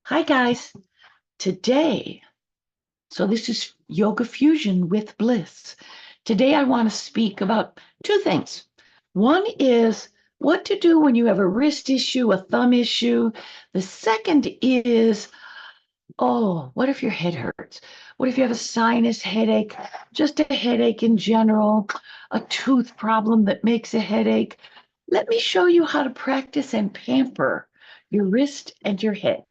Hi guys, today, so this is Yoga Fusion with Bliss. Today I want to speak about two things. One is what to do when you have a wrist issue, a thumb issue. The second is, what if your head hurts? What if you have a sinus headache, just a headache in general, a tooth problem that makes a headache? Let me show you how to practice and pamper your wrist and your head.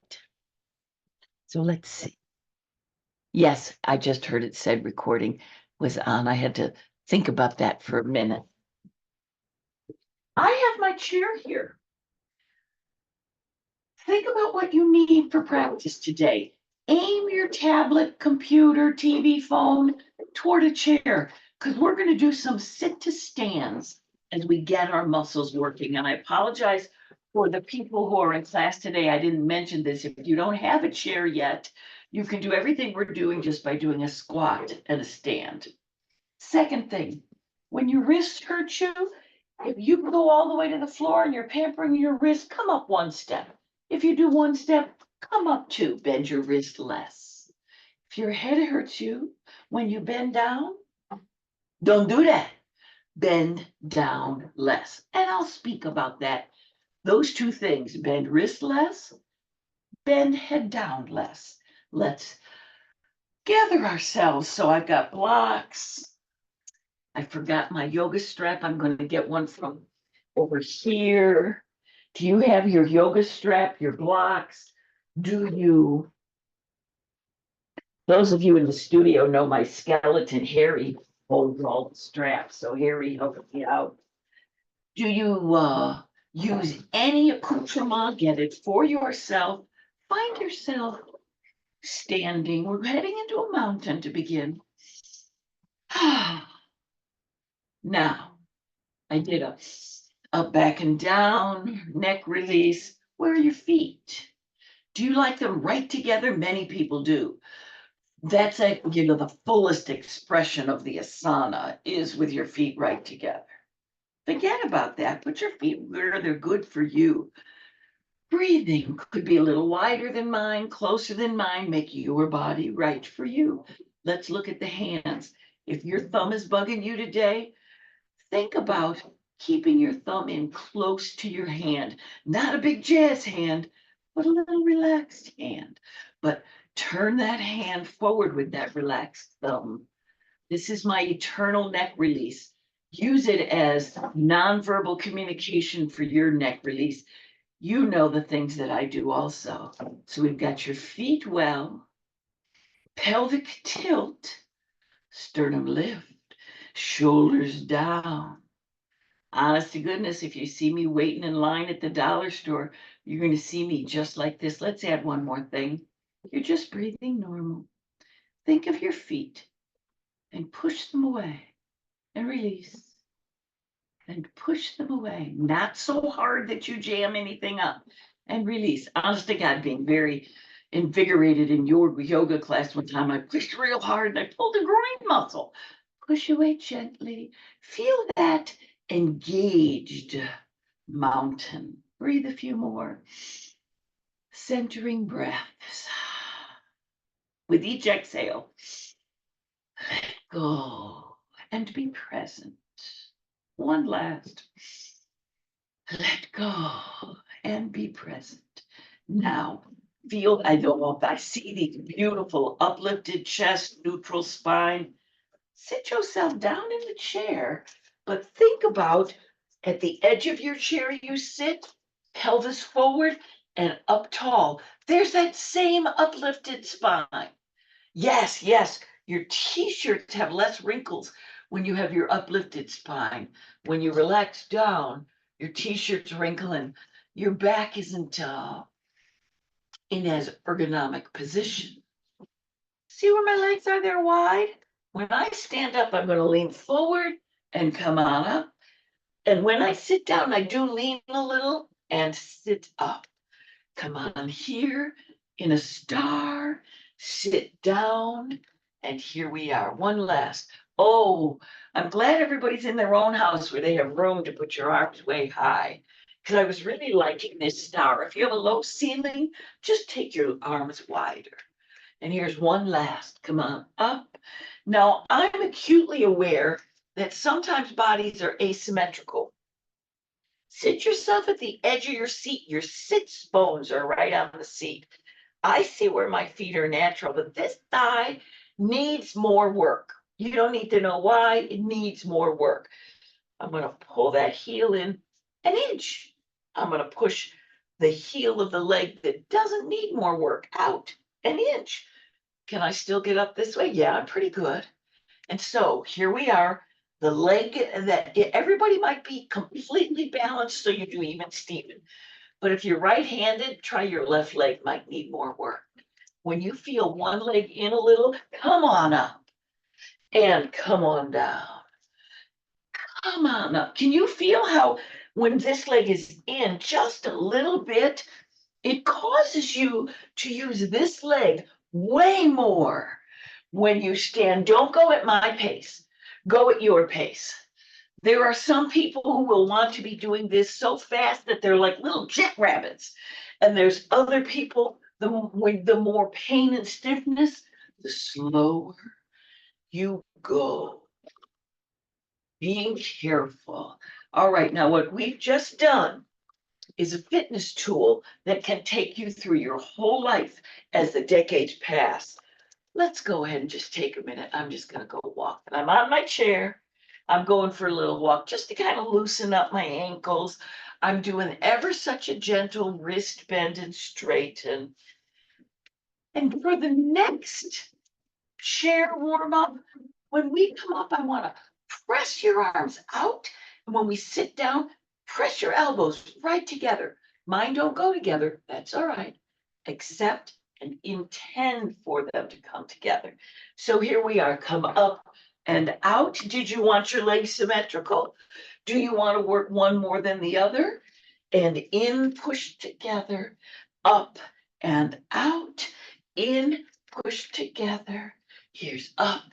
So let's see. Yes, I just heard it said recording was on. I had to think about that for a minute. I have my chair here. Think about what you need for practice today. Aim your tablet, computer, TV, phone toward a chair because we're going to do some sit to stands as we get our muscles working. And I apologize for the people who are in class today. I didn't mention this. If you don't have a chair yet, you can do everything we're doing just by doing a squat and a stand. Second thing, when your wrist hurts you, if you go all the way to the floor and you're pampering your wrist, come up one step. If you do one step, come up two, bend your wrist less. If your head hurts you, when you bend down, don't do that. Bend down less. And I'll speak about that. Those two things, bend wrist less, bend head down less. Let's gather ourselves. So I've got blocks. I forgot my yoga strap. I'm going to get one from over here. Do you have your yoga strap, your blocks? Do you? Those of you in the studio know my skeleton, Harry, holds all the straps. So Harry helps me out. Do you use any accoutrement? Get it for yourself. Find yourself standing. We're heading into a mountain to begin. Now, I did a up, back, and down, neck release. Where are your feet? Do you like them right together? Many people do. That's the fullest expression of the asana is with your feet right together. Forget about that. Put your feet where they're good for you. Breathing could be a little wider than mine, closer than mine. Make your body right for you. Let's look at the hands. If your thumb is bugging you today, think about keeping your thumb in close to your hand, not a big jazz hand, but a little relaxed hand. But turn that hand forward with that relaxed thumb. This is my eternal neck release. Use it as nonverbal communication for your neck release. You know the things that I do also. So we've got your feet well, pelvic tilt, sternum lift, shoulders down. Honest to goodness, if you see me waiting in line at the dollar store, you're going to see me just like this. Let's add one more thing. You're just breathing normal. Think of your feet and push them away and release and push them away. Not so hard that you jam anything up and release. Honest to God, being very invigorated in your yoga class one time, I pushed real hard and I pulled a groin muscle. Push away gently. Feel that engaged mountain. Breathe a few more. Centering breaths. With each exhale, let go and be present. One last. Let go and be present. Now, feel, I see the beautiful uplifted chest, neutral spine. Sit yourself down in the chair, but think about at the edge of your chair you sit, pelvis forward and up tall. There's that same uplifted spine. Yes, yes, your t-shirts have less wrinkles when you have your uplifted spine. When you relax down, your t-shirts wrinkle and your back isn't in as ergonomic position. See where my legs are? They're wide. When I stand up, I'm going to lean forward and come on up. And when I sit down, I do lean a little and sit up. Come on here in a star, sit down, and here we are. One last. Oh, I'm glad everybody's in their own house where they have room to put your arms way high. because I was really liking this star. If you have a low ceiling, just take your arms wider. And here's one last. Come on, up. Now, I'm acutely aware that sometimes bodies are asymmetrical. Sit yourself at the edge of your seat. Your sits bones are right on the seat. I see where my feet are natural, but this thigh needs more work. You don't need to know why, it needs more work. I'm going to pull that heel in an inch. I'm going to push the heel of the leg that doesn't need more work out an inch. Can I still get up this way? Yeah, I'm pretty good. And so here we are. The leg that everybody might be completely balanced, so you do even Steven. But if you're right-handed, try your left leg, might need more work. When you feel one leg in a little, come on up and come on down. Come on up. Can you feel how when this leg is in just a little bit, it causes you to use this leg way more when you stand. Don't go at my pace, go at your pace. There are some people who will want to be doing this so fast that they're like little jackrabbits. And there's other people, the more pain and stiffness, the slower you go. Being careful. All right, now what we've just done is a fitness tool that can take you through your whole life as the decades pass. Let's go ahead and just take a minute. I'm just going to go walk. And I'm on my chair. I'm going for a little walk just to kind of loosen up my ankles. I'm doing ever such a gentle wrist bend and straighten. And for the next chair warm up, when we come up, I want to press your arms out. And when we sit down, press your elbows right together. Mine don't go together. That's all right. Accept and intend for them to come together. So here we are. Come up and out. Did you want your legs symmetrical? Do you want to work one more than the other? And in, push together, up and out, in, push together. Here's up,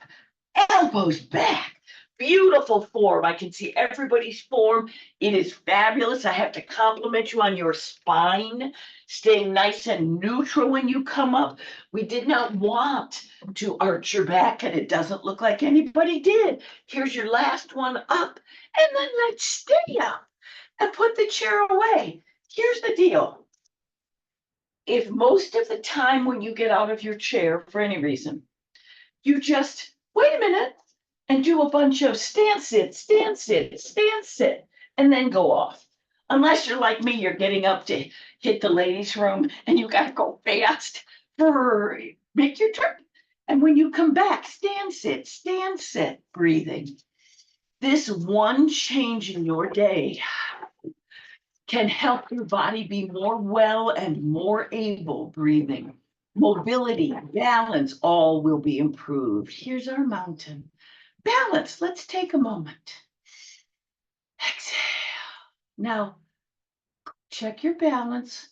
elbows back. Beautiful form. I can see everybody's form. It is fabulous. I have to compliment you on your spine, staying nice and neutral when you come up. We did not want to arch your back, and it doesn't look like anybody did. Here's your last one up, and then let's stay up and put the chair away. Here's the deal. If most of the time when you get out of your chair for any reason, you just wait a minute and do a bunch of stand, sit, stand, sit, stand, sit, and then go off. Unless you're like me, you're getting up to hit the ladies' room and you got to go fast. Make your turn. And when you come back, stand, sit, breathing. This one change in your day can help your body be more well and more able breathing. Mobility, balance, all will be improved. Here's our mountain. Balance. Let's take a moment. Exhale. Now, check your balance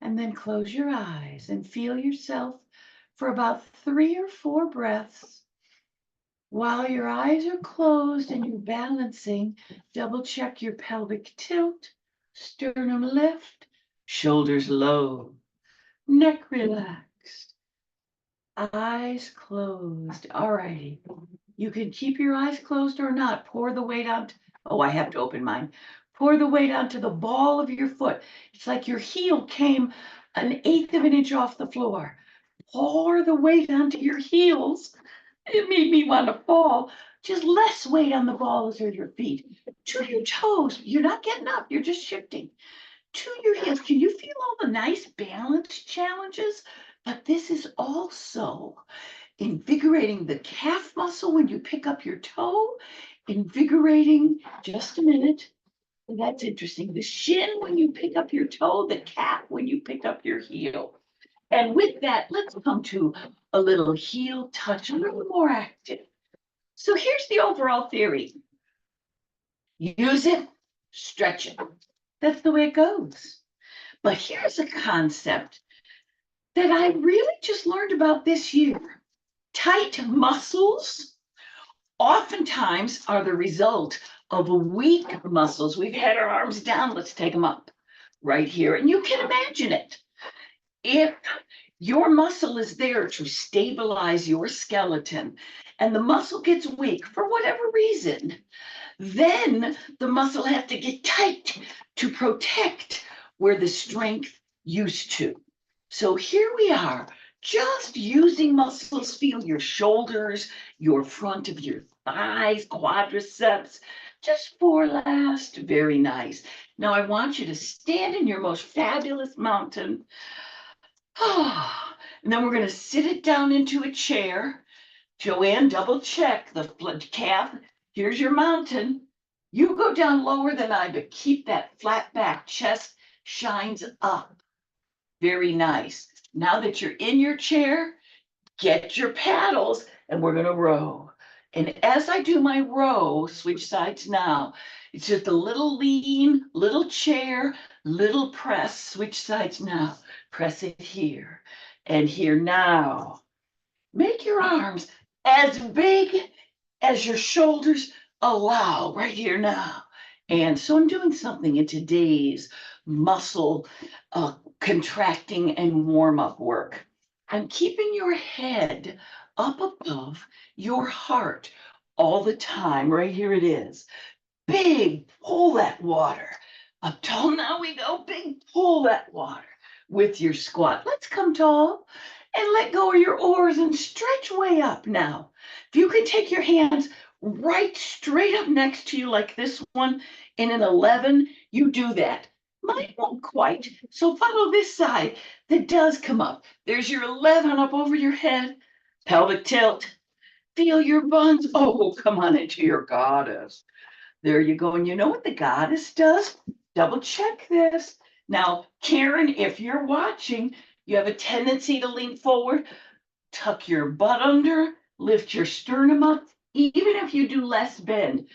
and then close your eyes and feel yourself for about 3 or 4 breaths. While your eyes are closed and you're balancing, double check your pelvic tilt, sternum lift, shoulders low, neck relaxed, eyes closed. All righty. You can keep your eyes closed or not. Pour the weight out. Oh, I have to open mine. Pour the weight onto the ball of your foot. It's like your heel came 1/8 of an inch off the floor. Pour the weight onto your heels. It made me want to fall. Just less weight on the balls of your feet. To your toes. You're not getting up. You're just shifting. To your heels. Can you feel all the nice balance challenges? But this is also invigorating the calf muscle when you pick up your toe, invigorating, just a minute, that's interesting, the shin when you pick up your toe, the calf when you pick up your heel. And with that, let's come to a little heel touch, a little more active. So here's the overall theory. Use it, stretch it. That's the way it goes. But here's a concept that I really just learned about this year. Tight muscles oftentimes are the result of weak muscles. We've had our arms down, let's take them up. right here. And you can imagine it. If your muscle is there to stabilize your skeleton and the muscle gets weak for whatever reason, then the muscle has to get tight to protect where the strength used to. So here we are, just using muscles. Feel your shoulders, your front of your thighs, quadriceps, just four last. Very nice. Now I want you to stand in your most fabulous mountain. And then we're going to sit it down into a chair. Joanne, double check the calf. Here's your mountain. You go down lower than I, but keep that flat back. Chest shines up. Very nice. Now that you're in your chair, get your paddles and we're going to row. And as I do my row, switch sides now. It's just a little lean, little chair, little press. Switch sides now. Press it here and here now. Make your arms as big as your shoulders allow right here now. And so I'm doing something in today's muscle contracting and warm up work. I'm keeping your head up above your heart all the time. Right here it is. Big, pull that water. Up tall, now we go. Big, pull that water with your squat. Let's come tall and let go of your oars and stretch way up now. If you can take your hands right straight up next to you like this one in an 11, you do that. Mine won't quite, so follow this side that does come up. There's your 11 up over your head, pelvic tilt. Feel your buns. Oh, come on into your goddess. There you go. And you know what the goddess does? Double check this. Now, Karen, if you're watching, you have a tendency to lean forward, tuck your butt under, lift your sternum up, even if you do less bend.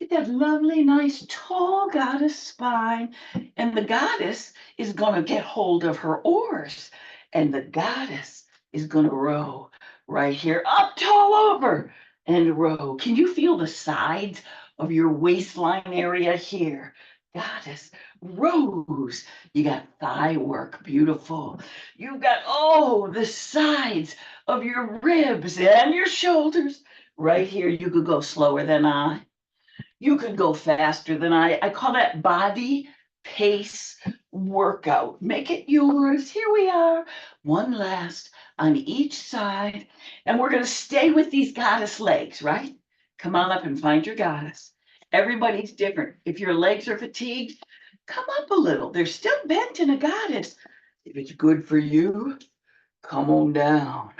Get that lovely, nice, tall goddess spine. And the goddess is going to get hold of her oars. And the goddess is going to row right here, up tall over and row. Can you feel the sides of your waistline area here? Goddess rows. You got thigh work, beautiful. You've got, oh, the sides of your ribs and your shoulders. Right here, you could go slower than I. You could go faster than I call that body pace workout. Make it yours. Here we are. One last on each side. And we're going to stay with these goddess legs, right? Come on up and find your goddess. Everybody's different. If your legs are fatigued, come up a little. They're still bent in a goddess. If it's good for you, come on down.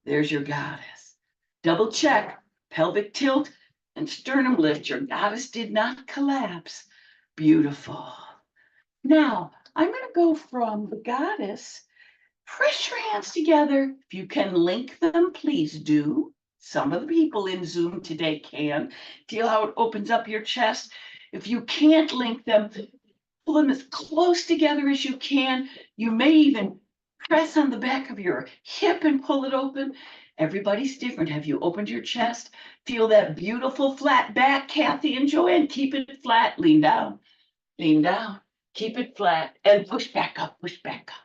There's your goddess. Double check. Pelvic tilt and sternum lift. Your goddess did not collapse. Beautiful. Now, I'm going to go from the goddess. Press your hands together. If you can link them, please do. Some of the people in Zoom today can. Feel how it opens up your chest. If you can't link them, pull them as close together as you can. You may even press on the back of your hip and pull it open. Everybody's different. Have you opened your chest? Feel that beautiful flat back, Kathy and Joanne. Keep it flat. Lean down. Lean down. Keep it flat and push back up. Push back up.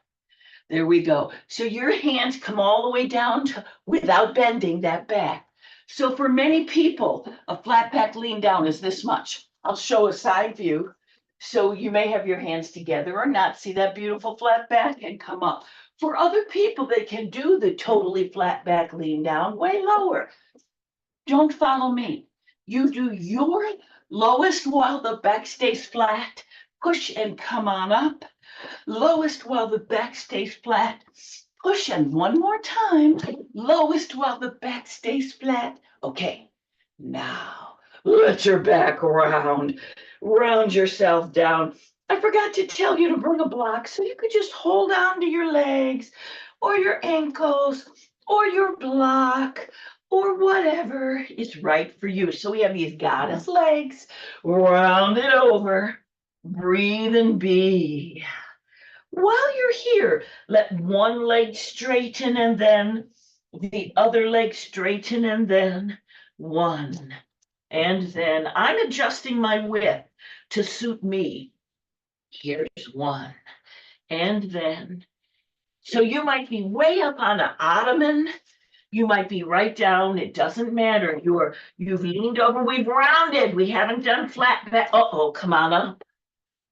There we go. So your hands come all the way down to, without bending that back. So for many people, a flat back lean down is this much. I'll show a side view. So you may have your hands together or not. See that beautiful flat back and come up. For other people, they can do the totally flat back lean down way lower. Don't follow me. You do your lowest while the back stays flat. Push and come on up. Lowest while the back stays flat. Push and one more time. Lowest while the back stays flat. Okay, now let your back round. Round yourself down. I forgot to tell you to bring a block so you could just hold on to your legs or your ankles or your block or whatever is right for you. So we have these goddess legs. Round it over. Breathe and be. While you're here, let one leg straighten and then the other leg straighten and then one. And then I'm adjusting my width to suit me. Here's one. And then, so you might be way up on an ottoman. You might be right down. It doesn't matter. You've leaned over. We've rounded. We haven't done flat back. Uh-oh, come on up.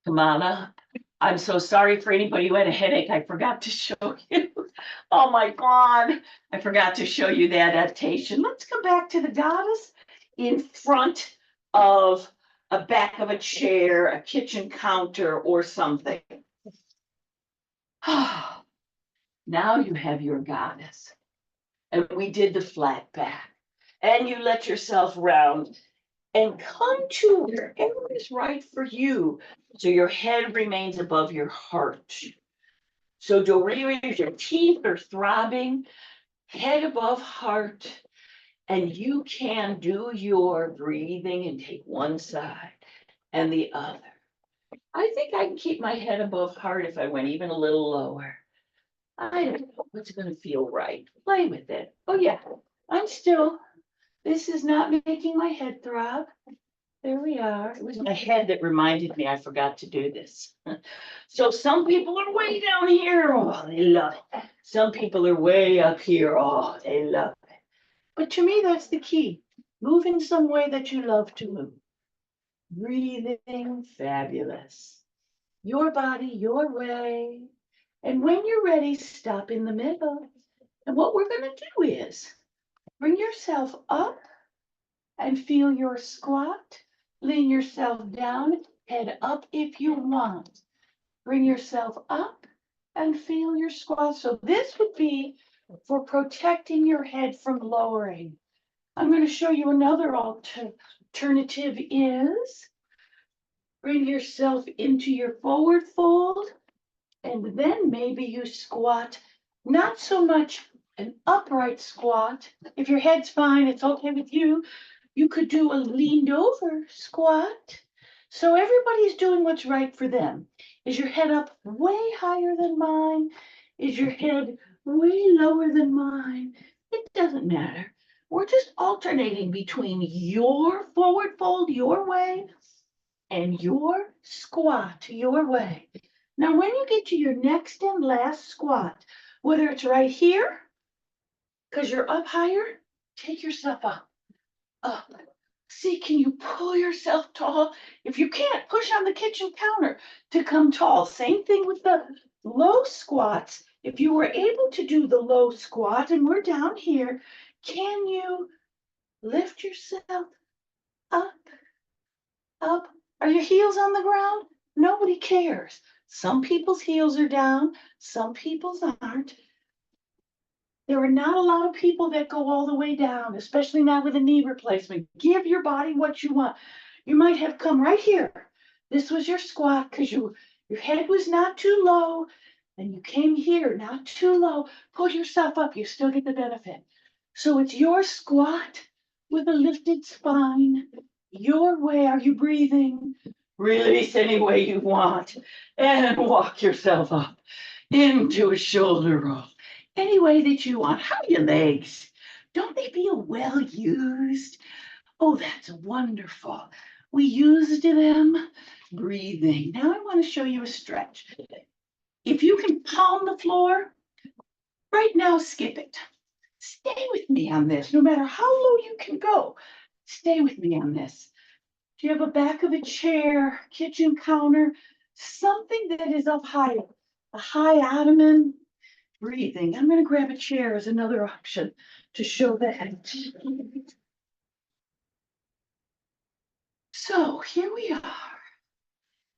Come on up. I'm so sorry for anybody who had a headache. I forgot to show you. Oh my God. I forgot to show you the adaptation. Let's go back to the goddess in front of a back of a chair, a kitchen counter, or something. Now you have your goddess. And we did the flat back. And you let yourself round and come to wherever is right for you. So your head remains above your heart. So Doriri, your teeth are throbbing, head above heart, and you can do your breathing and take one side and the other. I think I can keep my head above heart if I went even a little lower. I don't know what's going to feel right. Play with it. Oh yeah, I'm still. This is not making my head throb. There we are. It was my head that reminded me I forgot to do this. So some people are way down here. Oh, they love it. Some people are way up here. Oh, they love it. But to me, that's the key. Move in some way that you love to move. Breathing, fabulous. Your body, your way. And when you're ready, stop in the middle. And what we're going to do is bring yourself up and feel your squat. Lean yourself down, head up if you want. Bring yourself up and feel your squat. So this would be for protecting your head from lowering. I'm going to show you another alternative is bring yourself into your forward fold, and then maybe you squat, not so much an upright squat. If your head's fine, it's okay with you. You could do a leaned over squat. So everybody's doing what's right for them. Is your head up way higher than mine? Is your head way lower than mine? It doesn't matter. We're just alternating between your forward fold your way and your squat your way. Now, when you get to your next and last squat, whether it's right here, because you're up higher, take yourself up, up. See, can you pull yourself tall? If you can't, push on the kitchen counter to come tall. Same thing with the low squats. If you were able to do the low squat and we're down here, can you lift yourself up, up? Are your heels on the ground? Nobody cares. Some people's heels are down, some people's aren't. There are not a lot of people that go all the way down, especially not with a knee replacement. Give your body what you want. You might have come right here. This was your squat because your head was not too low, and you came here not too low. Pull yourself up. You still get the benefit. So it's your squat with a lifted spine. Your way. Are you breathing? Release any way you want and walk yourself up into a shoulder roll. Any way that you want. How are your legs? Don't they feel well used? Oh, that's wonderful. We used them. Breathing. Now I want to show you a stretch. If you can palm the floor, right now skip it. Stay with me on this, no matter how low you can go. Stay with me on this. Do you have a back of a chair, kitchen counter, something that is up higher? A high ottoman? Breathing. I'm going to grab a chair as another option to show that. So here we are.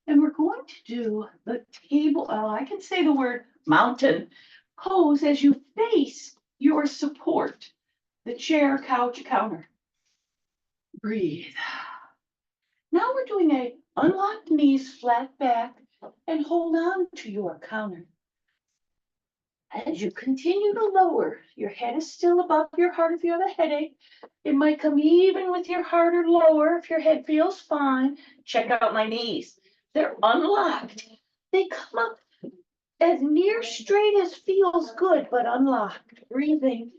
And we're going to do the table. I can say the word mountain pose as you face your support, the chair, couch, counter. Breathe. Now we're doing a unlocked knees, flat back, and hold on to your counter. As you continue to lower, your head is still above your heart if you have a headache. It might come even with your heart or lower if your head feels fine. Check out my knees. They're unlocked. They come up as near straight as feels good, but unlocked. Breathing.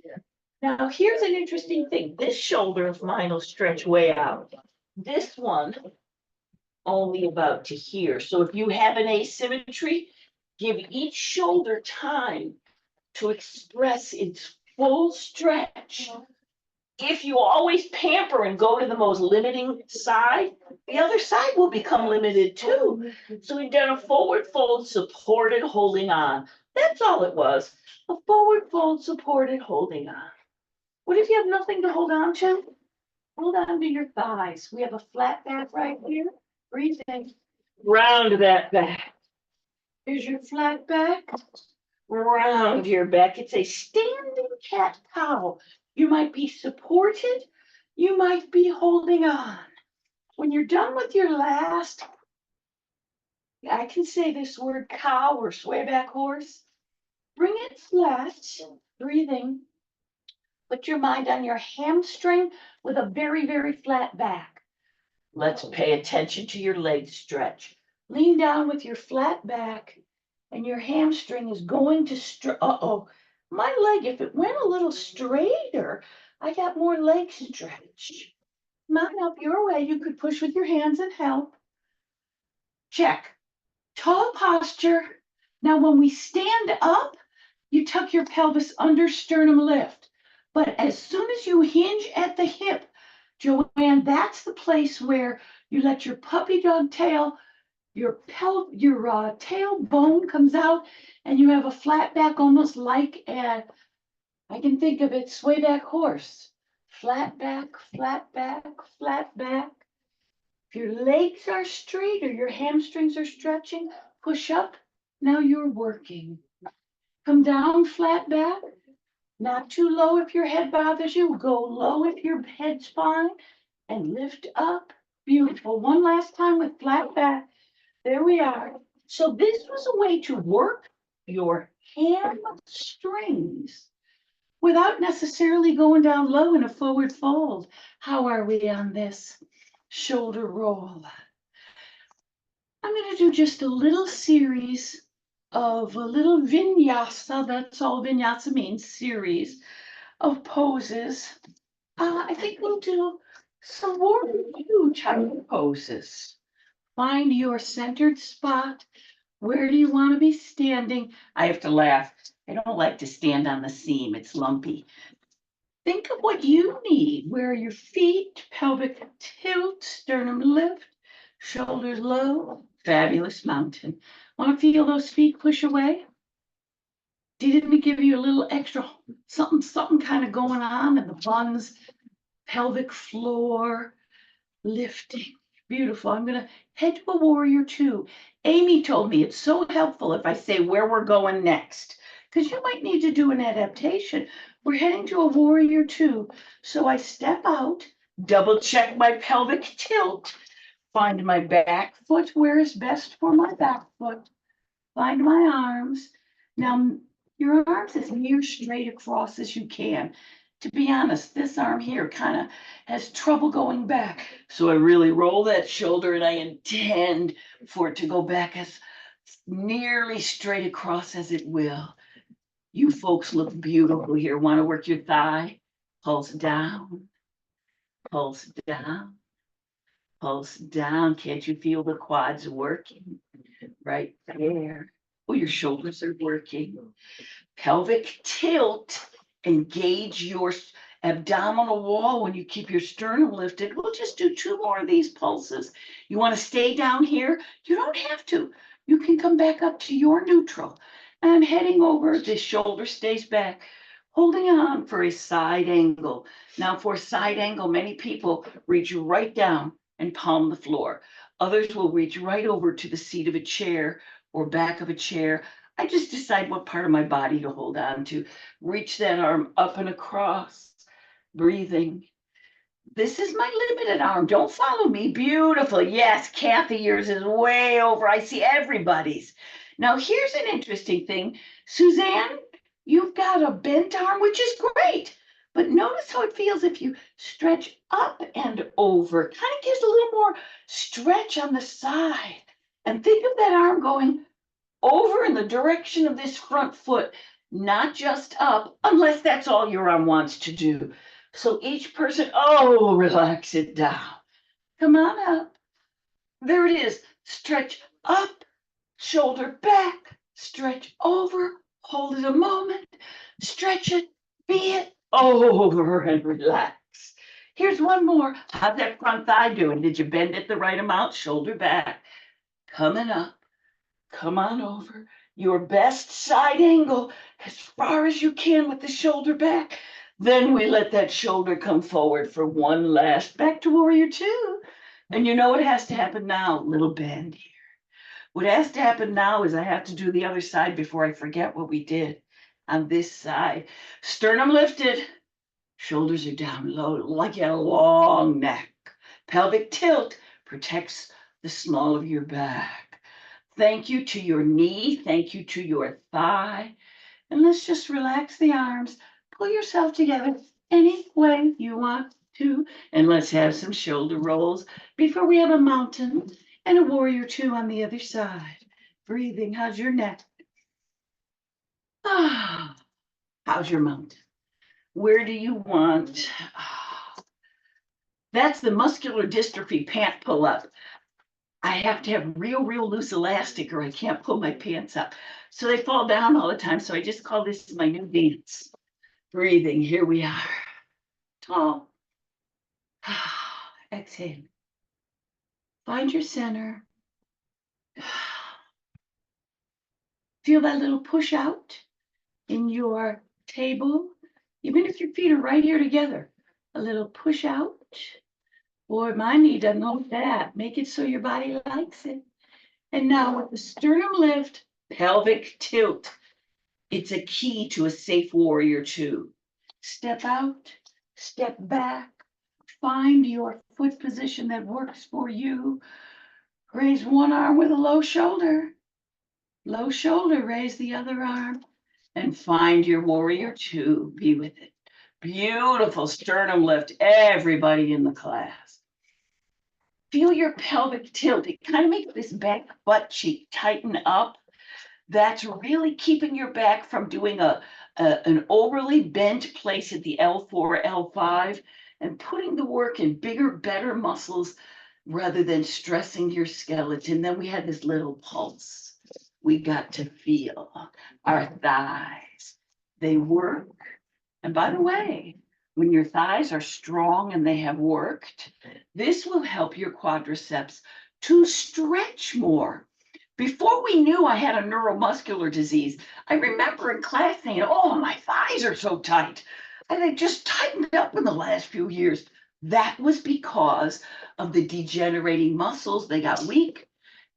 Now, here's an interesting thing. This shoulder of mine will stretch way out. This one only about to here. So if you have an asymmetry, give each shoulder time to express its full stretch. If you always pamper and go to the most limiting side, the other side will become limited too. So we've done a forward fold, supported, holding on. That's all it was. A forward fold, supported, holding on. What if you have nothing to hold on to? Hold on to your thighs. We have a flat back right here. Breathe in. Round that back. Here's your flat back. Round your back. It's a standing cat cow. You might be supported. You might be holding on. When you're done with your last, I can say this word cow or swayback horse. Bring it flat. Breathing. Put your mind on your hamstring with a very, very flat back. Let's pay attention to your leg stretch. Lean down with your flat back, and your hamstring is going to uh-oh, my leg, if it went a little straighter, I got more leg stretch. Mine up your way, you could push with your hands and help. Check. Tall posture. Now, when we stand up, you tuck your pelvis under sternum lift. But as soon as you hinge at the hip, Joanne, that's the place where you let your puppy dog tail, your tailbone comes out, and you have a flat back, almost like I can think of it, swayback horse. Flat back, flat back, flat back. If your legs are straight or your hamstrings are stretching, push up. Now you're working. Come down, flat back. Not too low if your head bothers you. Go low if your head's fine. And lift up. Beautiful. One last time with flat back. There we are. So this was a way to work your hamstrings without necessarily going down low in a forward fold. How are we on this shoulder roll? I'm going to do just a little series of a little vinyasa. That's all vinyasa means, series of poses. I think we'll do some warrior two type of poses. Find your centered spot. Where do you want to be standing? I have to laugh. I don't like to stand on the seam. It's lumpy. Think of what you need. Where are your feet? Pelvic tilt, sternum lift, shoulders low. Fabulous mountain. Want to feel those feet push away? Didn't we give you a little extra something kind of going on in the buns, pelvic floor, lifting? Beautiful. I'm going to head to a warrior two. Amy told me it's so helpful if I say where we're going next, because you might need to do an adaptation. We're heading to a warrior two. So I step out, double check my pelvic tilt, find my back foot where is best for my back foot, find my arms. Now, your arms as near straight across as you can. To be honest, this arm here kind of has trouble going back. So I really roll that shoulder and I intend for it to go back as nearly straight across as it will. You folks look beautiful here. Want to work your thigh? Pulse down, pulse down, pulse down. Can't you feel the quads working? Right there. Oh, your shoulders are working. Pelvic tilt. Engage your abdominal wall when you keep your sternum lifted. We'll just do two more of these pulses. You want to stay down here? You don't have to. You can come back up to your neutral. And I'm heading over. The shoulder stays back, holding on for a side angle. Now, for a side angle, many people reach right down and palm the floor. Others will reach right over to the seat of a chair or back of a chair. I just decide what part of my body to hold on to. Reach that arm up and across, breathing. This is my limited arm. Don't follow me. Beautiful. Yes, Kathy, yours is way over. I see everybody's. Now, here's an interesting thing. Suzanne, you've got a bent arm, which is great. But notice how it feels if you stretch up and over. Kind of gives a little more stretch on the side. And think of that arm going over in the direction of this front foot, not just up, unless that's all your arm wants to do. So each person, relax it down. Come on up. There it is. Stretch up, shoulder back, stretch over, hold it a moment, stretch it, be it over and relax. Here's one more. How's that front thigh doing? Did you bend it the right amount? Shoulder back, coming up, come on over. Your best side angle as far as you can with the shoulder back. Then we let that shoulder come forward for one last back to warrior two. And you know what has to happen now? Little bend here. What has to happen now is I have to do the other side before I forget what we did on this side. Sternum lifted, shoulders are down low, like you had a long neck. Pelvic tilt protects the small of your back. Thank you to your knee, thank you to your thigh. And let's just relax the arms. Pull yourself together any way you want to. And let's have some shoulder rolls before we have a mountain and a warrior two on the other side. Breathing. How's your neck? Ah, how's your mountain? Where do you want? That's the muscular dystrophy pant pull up. I have to have real loose elastic or I can't pull my pants up. So they fall down all the time. So I just call this my new dance. Breathing. Here we are. Tall. Exhale. Find your center. Feel that little push out in your table. Even if your feet are right here together. A little push out. Boy, my knee doesn't like that. Make it so your body likes it. And now with the sternum lift, pelvic tilt. It's a key to a safe warrior two. Step out, step back, find your foot position that works for you. Raise one arm with a low shoulder. Low shoulder, raise the other arm and find your warrior two. Be with it. Beautiful sternum lift, everybody in the class. Feel your pelvic tilt. It kind of makes this back butt cheek tighten up. That's really keeping your back from doing an overly bent place at the L4, L5, and putting the work in bigger, better muscles rather than stressing your skeleton. Then we had this little pulse. We got to feel our thighs. They work. And by the way, when your thighs are strong and they have worked, this will help your quadriceps to stretch more. Before we knew I had a neuromuscular disease, I remember in class saying, oh, my thighs are so tight. And they just tightened up in the last few years. That was because of the degenerating muscles. They got weak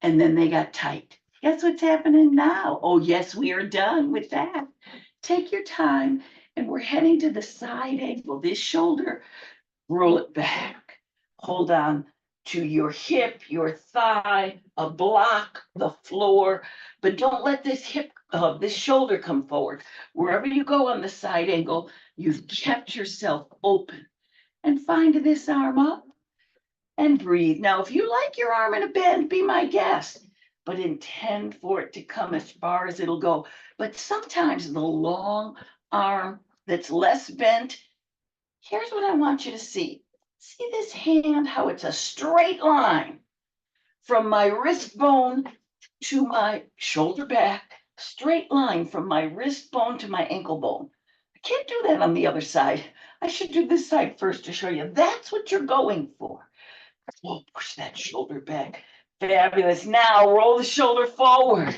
and then they got tight. Guess what's happening now? Oh, yes, we are done with that. Take your time and we're heading to the side angle. This shoulder, roll it back. Hold on to your hip, your thigh, a block, the floor, but don't let this shoulder come forward. Wherever you go on the side angle, you've kept yourself open. And find this arm up and breathe. Now, if you like your arm in a bend, be my guest, but intend for it to come as far as it'll go. But sometimes the long arm that's less bent, here's what I want you to see. See this hand, how it's a straight line from my wrist bone to my shoulder back, straight line from my wrist bone to my ankle bone. I can't do that on the other side. I should do this side first to show you. That's what you're going for. Oh, push that shoulder back. Fabulous. Now roll the shoulder forward.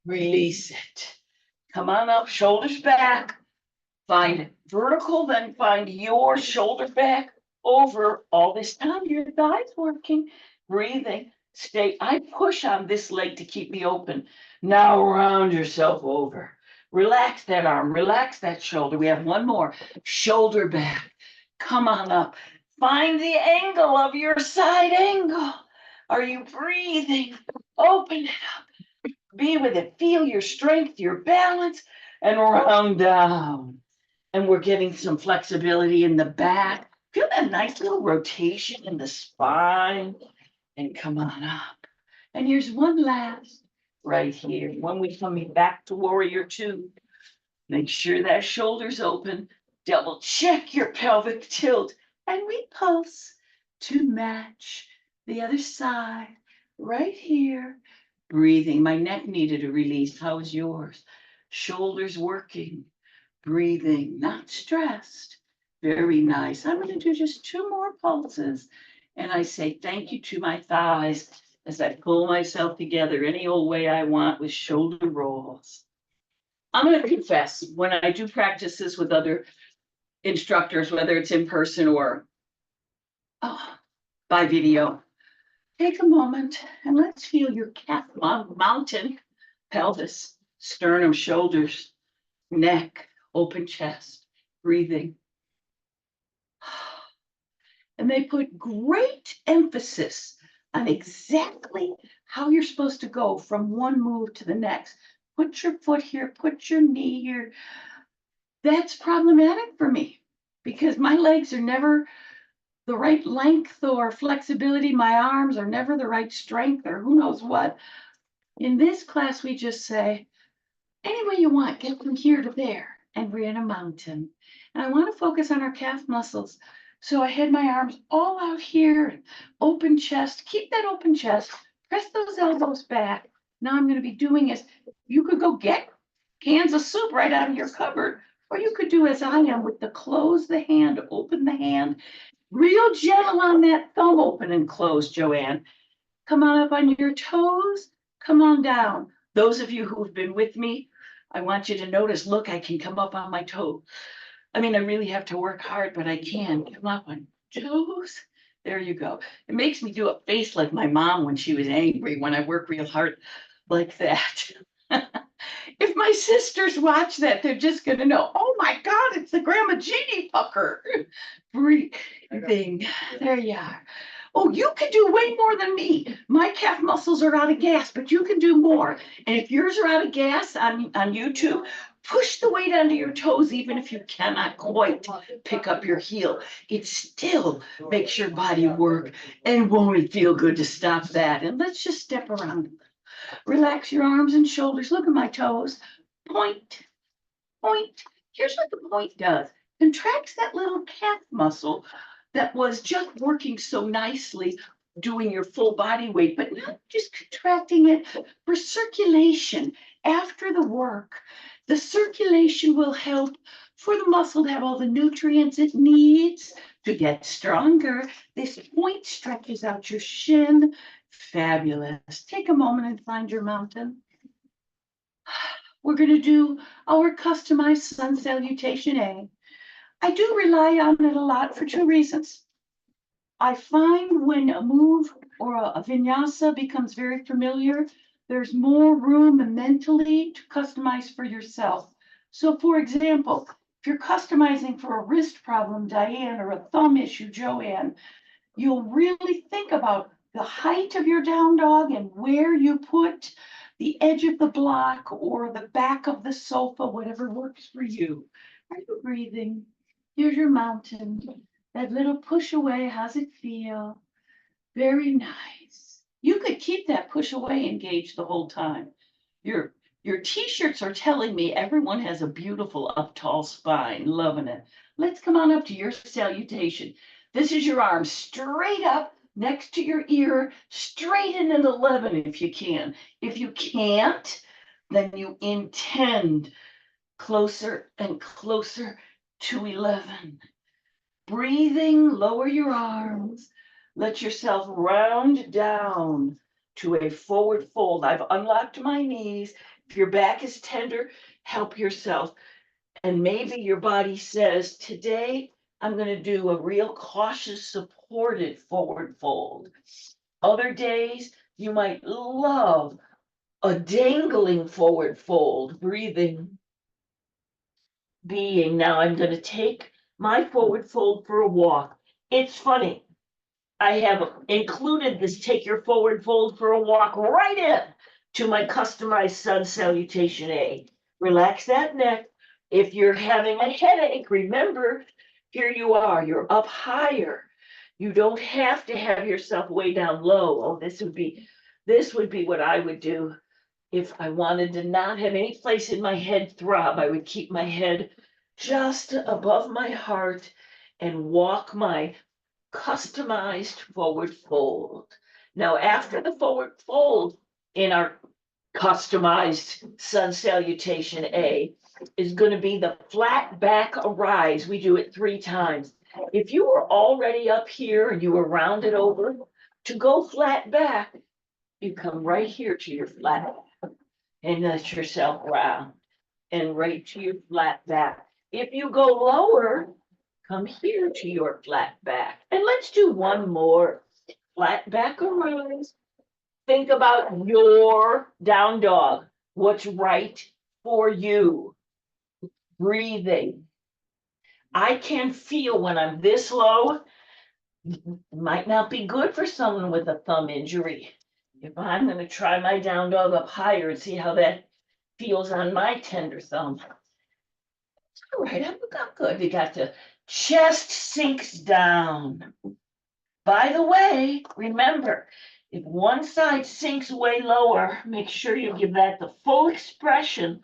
Release it. Come on up, shoulders back. Find vertical, then find your shoulder back over. All this time your thighs working, breathing. Stay. I push on this leg to keep me open. Now round yourself over. Relax that arm, relax that shoulder. We have one more. Shoulder back. Come on up. Find the angle of your side angle. Are you breathing? Open it up. Be with it. Feel your strength, your balance, and round down. And we're getting some flexibility in the back. Feel that nice little rotation in the spine. And come on up. And here's one last right here. When we come back to warrior two, make sure that shoulder's open. Double check your pelvic tilt and repulse to match the other side. right here. Breathing. My neck needed a release. How's yours? Shoulders working. Breathing, not stressed. Very nice. I'm going to do just 2 more pulses. And I say thank you to my thighs as I pull myself together any old way I want with shoulder rolls. I'm going to confess, when I do practices with other instructors, whether it's in person or by video, take a moment and let's feel your calf mountain, pelvis, sternum, shoulders, neck, open chest, breathing. And they put great emphasis on exactly how you're supposed to go from one move to the next. Put your foot here, put your knee here. That's problematic for me because my legs are never the right length or flexibility. My arms are never the right strength or who knows what. In this class, we just say, any way you want, get from here to there. And we're in a mountain. And I want to focus on our calf muscles. So I had my arms all out here, open chest. Keep that open chest. Press those elbows back. Now I'm going to be doing is you could go get cans of soup right out of your cupboard, or you could do as I am with the close the hand, open the hand. Real gentle on that thumb, open and close, Joanne. Come on up on your toes. Come on down. Those of you who've been with me, I want you to notice, look, I can come up on my toe. I mean, I really have to work hard, but I can come up on toes. There you go. It makes me do a face like my mom when she was angry when I work real hard like that. If my sisters watch that, they're just going to know, oh my God, it's the Grandma Jeannie pucker. Breathing. There you are. Oh, you can do way more than me. My calf muscles are out of gas, but you can do more. And if yours are out of gas on YouTube, push the weight onto your toes, even if you cannot quite pick up your heel. It still makes your body work. And won't it feel good to stop that? And let's just step around. Relax your arms and shoulders. Look at my toes. Point, point. Here's what the point does. Contracts that little calf muscle that was just working so nicely doing your full body weight, but not just contracting it for circulation after the work. The circulation will help for the muscle to have all the nutrients it needs to get stronger. This point stretches out your shin. Fabulous. Take a moment and find your mountain. We're going to do our customized sun salutation A. I do rely on it a lot for 2 reasons. I find when a move or a vinyasa becomes very familiar, there's more room mentally to customize for yourself. So for example, if you're customizing for a wrist problem, Diane, or a thumb issue, Joanne, you'll really think about the height of your down dog and where you put the edge of the block or the back of the sofa, whatever works for you. Are you breathing? Here's your mountain. That little push away, how's it feel? Very nice. You could keep that push away engaged the whole time. Your your t-shirts are telling me everyone has a beautiful up tall spine. Loving it. Let's come on up to your salutation. This is your arm straight up next to your ear, straight in an 11 if you can. If you can't, then you intend closer and closer to 11. Breathing, lower your arms. Let yourself round down to a forward fold. I've unlocked my knees. If your back is tender, help yourself. And maybe your body says, today I'm going to do a real cautious, supported forward fold. Other days, you might love a dangling forward fold, breathing, being. Now I'm going to take my forward fold for a walk. It's funny. I have included this take your forward fold for a walk right in to my customized sun salutation A. Relax that neck. If you're having a headache, remember, here you are, you're up higher. You don't have to have yourself way down low. Oh, this would be what I would do if I wanted to not have any place in my head throb. I would keep my head just above my heart and walk my customized forward fold. Now, after the forward fold in our customized sun salutation A is going to be the flat back arise. We do it 3 times. If you were already up here and you were rounded over, to go flat back, you come right here to your flat and let yourself round and right to your flat back. If you go lower, come here to your flat back. And let's do one more. Flat back arise. Think about your down dog. What's right for you? Breathing. I can feel when I'm this low, might not be good for someone with a thumb injury. If I'm going to try my down dog up higher and see how that feels on my tender thumb. All right, I'm good. You got the chest sinks down. By the way, remember, if one side sinks way lower, make sure you give that the full expression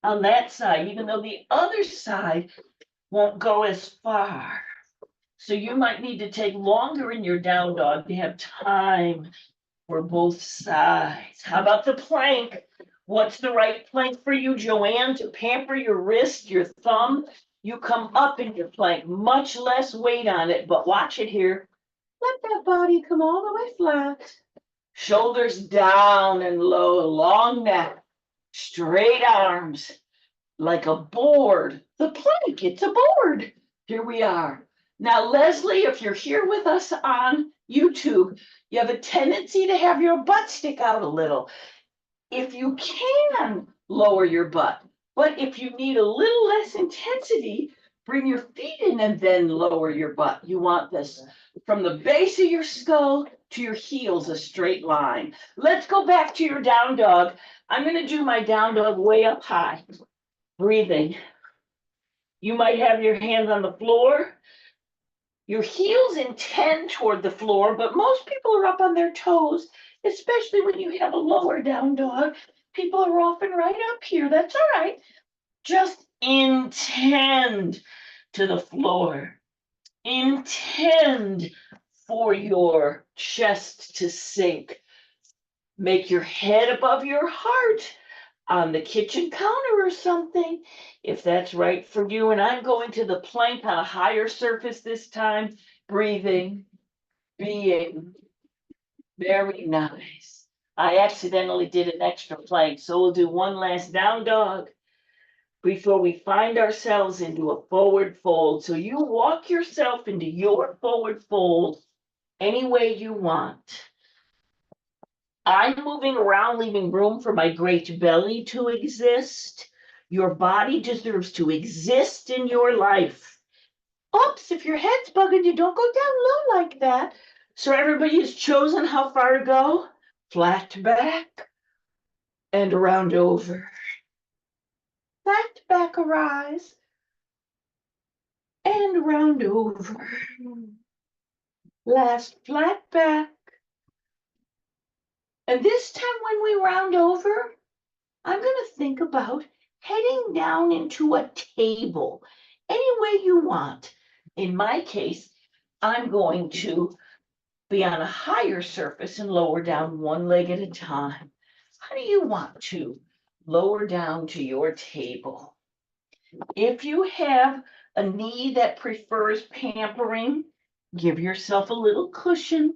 on that side, even though the other side won't go as far. So you might need to take longer in your down dog to have time for both sides. How about the plank? What's the right plank for you, Joanne? To pamper your wrist, your thumb. You come up in your plank, much less weight on it, but watch it here. Let that body come all the way flat. Shoulders down and low, long neck, straight arms, like a board. The plank, it's a board. Here we are. Now, Leslie, if you're here with us on YouTube, you have a tendency to have your butt stick out a little. If you can lower your butt, but if you need a little less intensity, bring your feet in and then lower your butt. You want this from the base of your skull to your heels, a straight line. Let's go back to your down dog. I'm going to do my down dog way up high. Breathing. You might have your hands on the floor. Your heels intend toward the floor, but most people are up on their toes, especially when you have a lower down dog. People are often right up here. That's all right. Just intend to the floor. Intend for your chest to sink. Make your head above your heart on the kitchen counter or something, if that's right for you. And I'm going to the plank on a higher surface this time, breathing, being very nice. I accidentally did an extra plank, so we'll do one last down dog before we find ourselves into a forward fold. So you walk yourself into your forward fold any way you want. I'm moving around, leaving room for my great belly to exist. Your body deserves to exist in your life. Oops, if your head's bugging you, don't go down low like that. So everybody has chosen how far to go. Flat back and around over. Flat back arise and round over. Last flat back. And this time when we round over, I'm going to think about heading down into a table, any way you want. In my case, I'm going to be on a higher surface and lower down one leg at a time. How do you want to lower down to your table? If you have a knee that prefers pampering, give yourself a little cushion.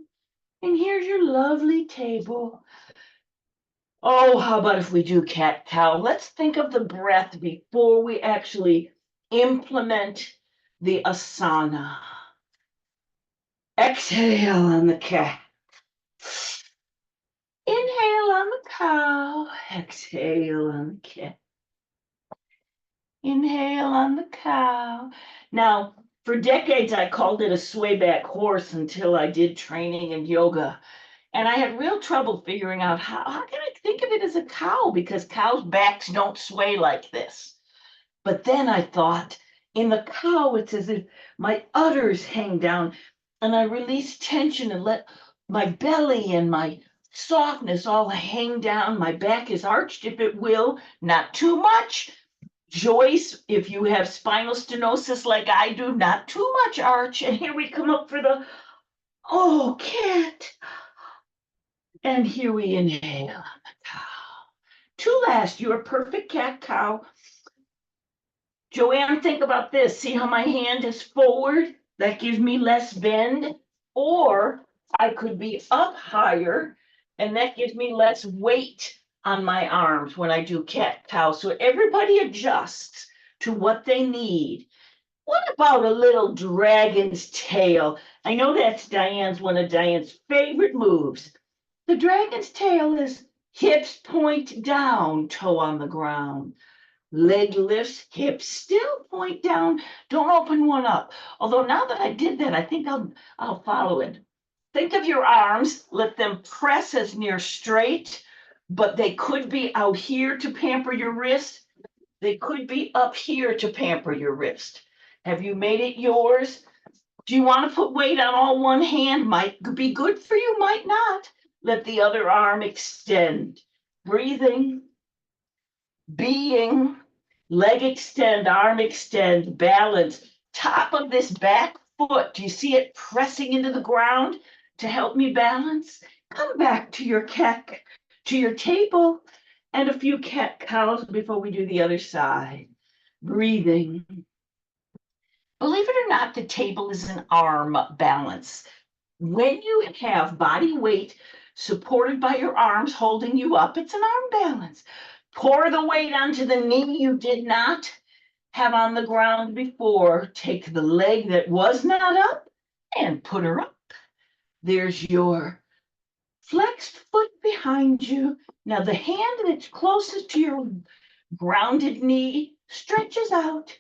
And here's your lovely table. Oh, how about if we do cat-cow? Let's think of the breath before we actually implement the asana. Exhale on the cat. Inhale on the cow. Exhale on the cat. Inhale on the cow. Now, for decades, I called it a swayback horse until I did training in yoga. And I had real trouble figuring out how can I think of it as a cow, because cows' backs don't sway like this. But then I thought, in the cow, it's as if my udders hang down and I release tension and let my belly and my softness all hang down. My back is arched, if it will, not too much. Joyce, if you have spinal stenosis like I do, not too much arch. And here we come up for the, oh, cat. And here we inhale on the cow. Two last, you're a perfect cat-cow. Joanne, think about this. See how my hand is forward? That gives me less bend. Or I could be up higher, and that gives me less weight on my arms when I do cat-cow. So everybody adjusts to what they need. What about a little dragon's tail? I know that's one of Diane's favorite moves. The dragon's tail is hips point down, toe on the ground. Leg lifts, hips still point down. Don't open one up. Although now that I did that, I think I'll follow it. Think of your arms, let them press as near straight, but they could be out here to pamper your wrist. They could be up here to pamper your wrist. Have you made it yours? Do you want to put weight on all one hand? Might be good for you, might not. Let the other arm extend. Breathing, being, leg extend, arm extend, balance. Top of this back foot, do you see it pressing into the ground to help me balance? Come back to your to your table, and a few cat cows before we do the other side. Breathing. Believe it or not, the table is an arm balance. When you have body weight supported by your arms holding you up, it's an arm balance. Pour the weight onto the knee you did not have on the ground before. Take the leg that was not up and put her up. There's your flexed foot behind you. Now the hand that's closest to your grounded knee stretches out.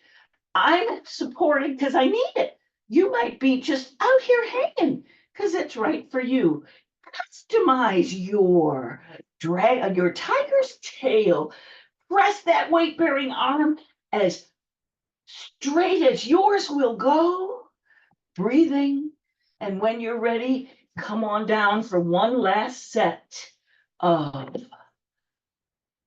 I'm supported because I need it. You might be just out here hanging because it's right for you. Customize your your tiger's tail. Press that weight-bearing arm as straight as yours will go. Breathing. And when you're ready, come on down for one last set of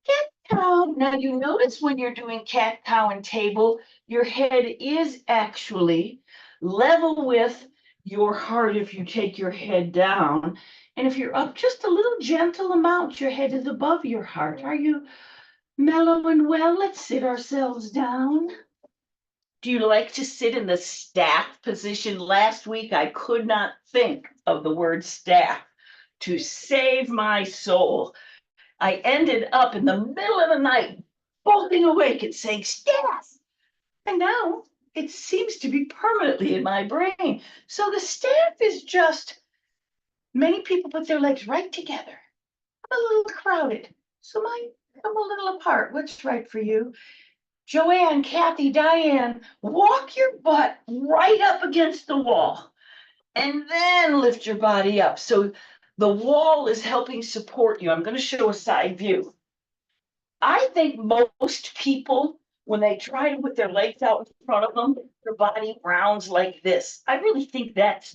cat-cow. Now you notice when you're doing cat-cow and table, your head is actually level with your heart if you take your head down. And if you're up just a little gentle amount, your head is above your heart. Are you mellow and well? Let's sit ourselves down. Do you like to sit in the staff position? Last week, I could not think of the word staff to save my soul. I ended up in the middle of the night, falling awake and saying, staff. And now it seems to be permanently in my brain. So the staff is just, many people put their legs right together. I'm a little crowded, so mine come a little apart. What's right for you? Joanne, Kathy, Diane, walk your butt right up against the wall and then lift your body up. So the wall is helping support you. I'm going to show a side view. I think most people, when they try to put their legs out in front of them, their body rounds like this. I really think that's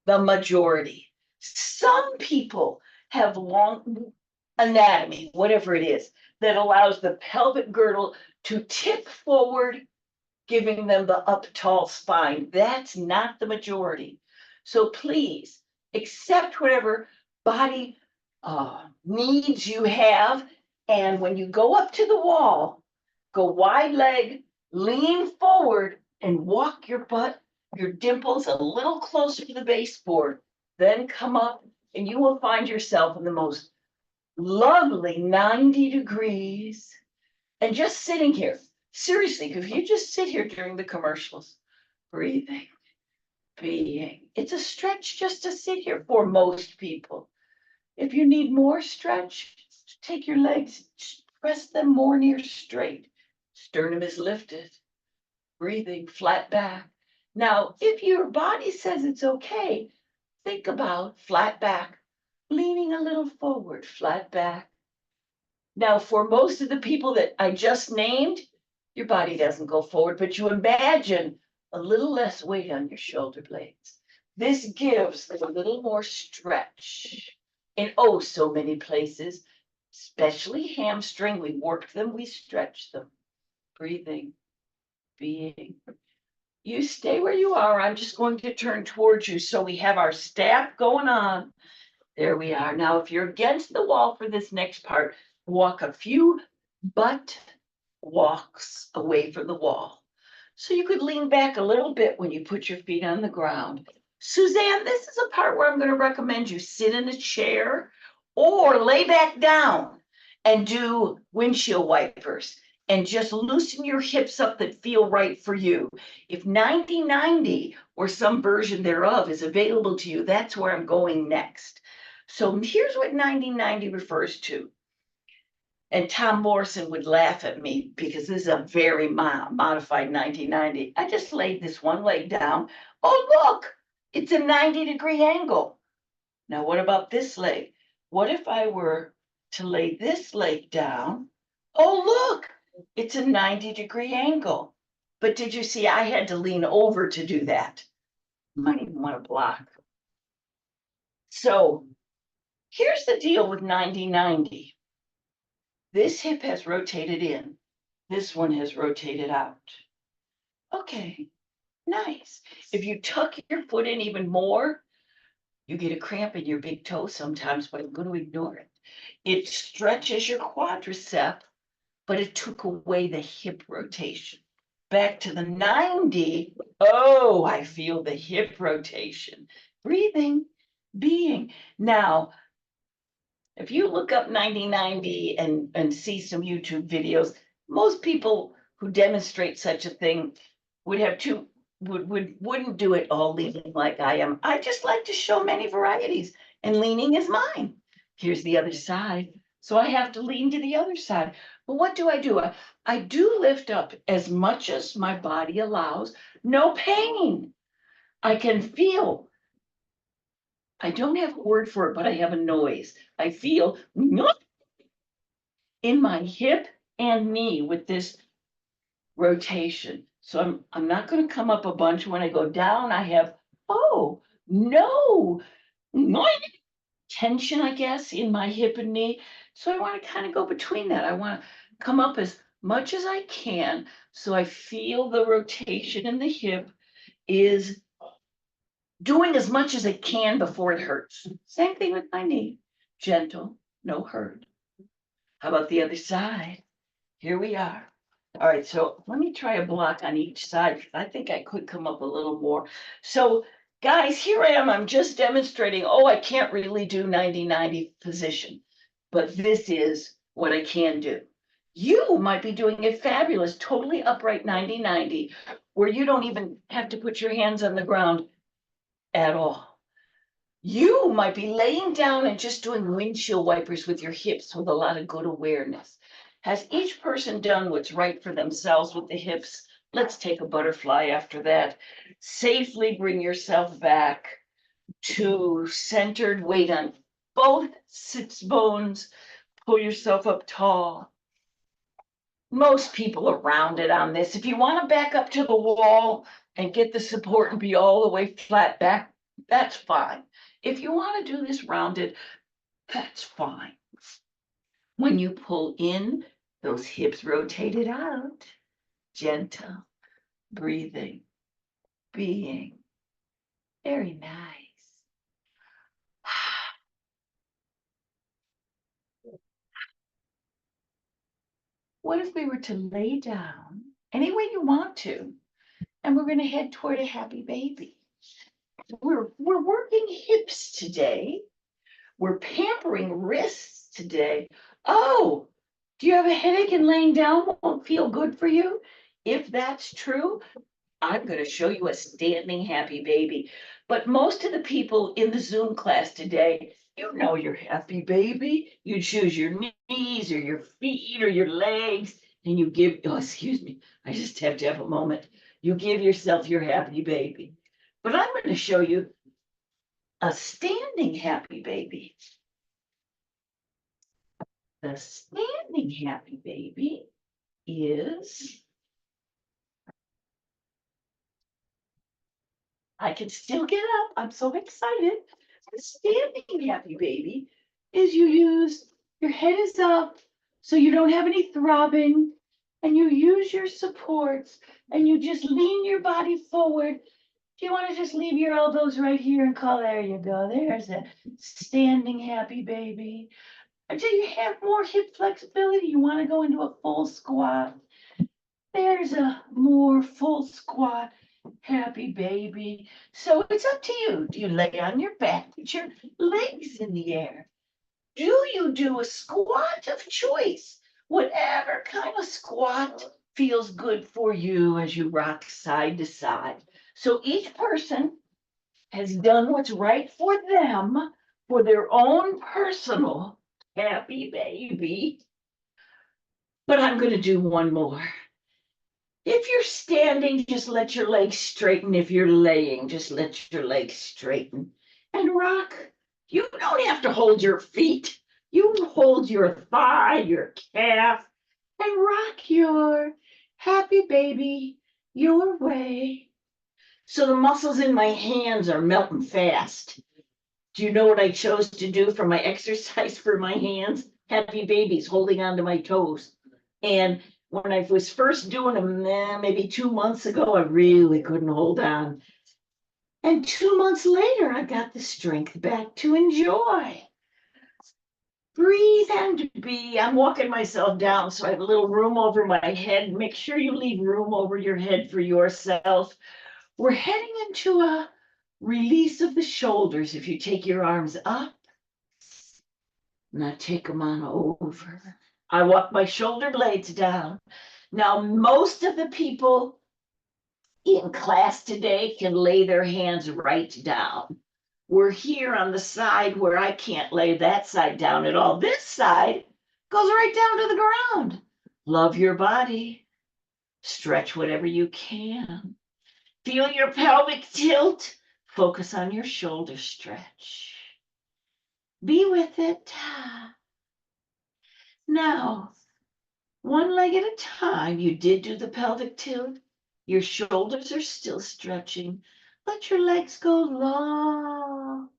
the majority. Some people have long anatomy, whatever it is, that allows the pelvic girdle to tip forward, giving them the up tall spine. That's not the majority. So please accept whatever body needs you have. And when you go up to the wall, go wide leg, lean forward, and walk your butt, your dimples a little closer to the baseboard. Then come up, and you will find yourself in the most lovely 90 degrees. And just sitting here, seriously, if you just sit here during the commercials, breathing, being, it's a stretch just to sit here for most people. If you need more stretch, take your legs, press them more near straight. Sternum is lifted, breathing, flat back. Now, if your body says it's okay, think about flat back, leaning a little forward, flat back. Now, for most of the people that I just named, your body doesn't go forward, but you imagine a little less weight on your shoulder blades. This gives a little more stretch in oh so many places, especially hamstring. We work them, we stretch them. Breathing, being. You stay where you are. I'm just going to turn towards you so we have our staff going on. There we are. Now, if you're against the wall for this next part, walk a few butt walks away from the wall. So you could lean back a little bit when you put your feet on the ground. Suzanne, this is a part where I'm going to recommend you sit in a chair or lay back down and do windshield wipers and just loosen your hips up that feel right for you. If 90-90 or some version thereof is available to you, that's where I'm going next. So here's what 90-90 refers to. And Tom Morrison would laugh at me because this is a very modified 90-90. I just laid this one leg down. Oh, look, it's a 90-degree angle. Now, what about this leg? What if I were to lay this leg down? Oh, look, it's a 90-degree angle. But did you see I had to lean over to do that? Might even want to block. So here's the deal with 90-90. This hip has rotated in. This one has rotated out. Okay, nice. If you tuck your foot in even more, you get a cramp in your big toe sometimes, but I'm going to ignore it. It stretches your quadricep, but it took away the hip rotation. Back to the 90. Oh, I feel the hip rotation. Breathing, being. Now, if you look up 90-90 and see some YouTube videos, most people who demonstrate such a thing would have two wouldn't do it all leaning like I am. I just like to show many varieties, and leaning is mine. Here's the other side. So I have to lean to the other side. But what do? I do lift up as much as my body allows. No pain. I can feel. I don't have a word for it, but I have a noise. I feel in my hip and knee with this rotation. So I'm not going to come up a bunch. When I go down, I have, oh, no, tension, I guess, in my hip and knee. So I want to kind of go between that. I want to come up as much as I can so I feel the rotation in the hip is doing as much as it can before it hurts. Same thing with my knee. Gentle, no hurt. How about the other side? Here we are. All right, so let me try a block on each side. I think I could come up a little more. So guys, here I am. I'm just demonstrating. Oh, I can't really do 90-90 position, but this is what I can do. You might be doing it fabulous, totally upright 90-90, where you don't even have to put your hands on the ground at all. You might be laying down and just doing windshield wipers with your hips with a lot of good awareness. Has each person done what's right for themselves with the hips? Let's take a butterfly after that. Safely bring yourself back to centered weight on both sits bones. Pull yourself up tall. Most people are rounded on this. If you want to back up to the wall and get the support and be all the way flat back, that's fine. If you want to do this rounded, that's fine. When you pull in, those hips rotated out, gentle, breathing, being. Very nice. What if we were to lay down any way you want to, and we're going to head toward a happy baby? We're working hips today. We're pampering wrists today. Oh, do you have a headache and laying down won't feel good for you? If that's true, I'm going to show you a standing happy baby. But most of the people in the Zoom class today, you know your happy baby. You choose your knees or your feet or your legs, and you give, oh, excuse me, I just have to have a moment. You give yourself your happy baby. But I'm going to show you a standing happy baby. The standing happy baby is, I can still get up. I'm so excited. The standing happy baby is you use your head is up so you don't have any throbbing, and you use your supports and you just lean your body forward Do you want to just leave your elbows right here and call? There you go. There's a standing happy baby. Do you have more hip flexibility? You want to go into a full squat? There's a more full squat, happy baby. So it's up to you. Do you lay on your back with your legs in the air? Do you do a squat of choice? Whatever kind of squat feels good for you as you rock side to side. So each person has done what's right for them, for their own personal happy baby. But I'm going to do one more. If you're standing, just let your legs straighten. If you're laying, just let your legs straighten and rock. You don't have to hold your feet. You hold your thigh, your calf, and rock your happy baby your way. So the muscles in my hands are melting fast. Do you know what I chose to do for my exercise for my hands? Happy babies holding onto my toes. And when I was first doing them, maybe 2 months ago, I really couldn't hold on. And 2 months later, I got the strength back to enjoy. Breathe and be. I'm walking myself down, so I have a little room over my head. Make sure you leave room over your head for yourself. We're heading into a release of the shoulders. If you take your arms up, now take them on over. I walk my shoulder blades down. Now, most of the people in class today can lay their hands right down. We're here on the side where I can't lay that side down at all. This side goes right down to the ground. Love your body. Stretch whatever you can. Feel your pelvic tilt. Focus on your shoulder stretch. Be with it. Now, one leg at a time. You did do the pelvic tilt. Your shoulders are still stretching. Let your legs go long.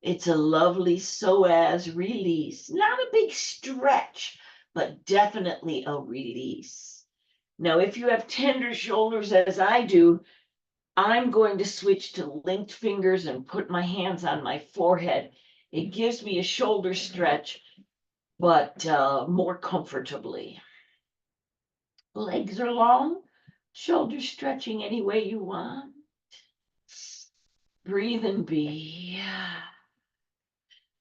It's a lovely psoas release. Not a big stretch, but definitely a release. Now, if you have tender shoulders as I do, I'm going to switch to linked fingers and put my hands on my forehead. It gives me a shoulder stretch, but more comfortably. Legs are long, shoulders stretching any way you want. Breathe and be.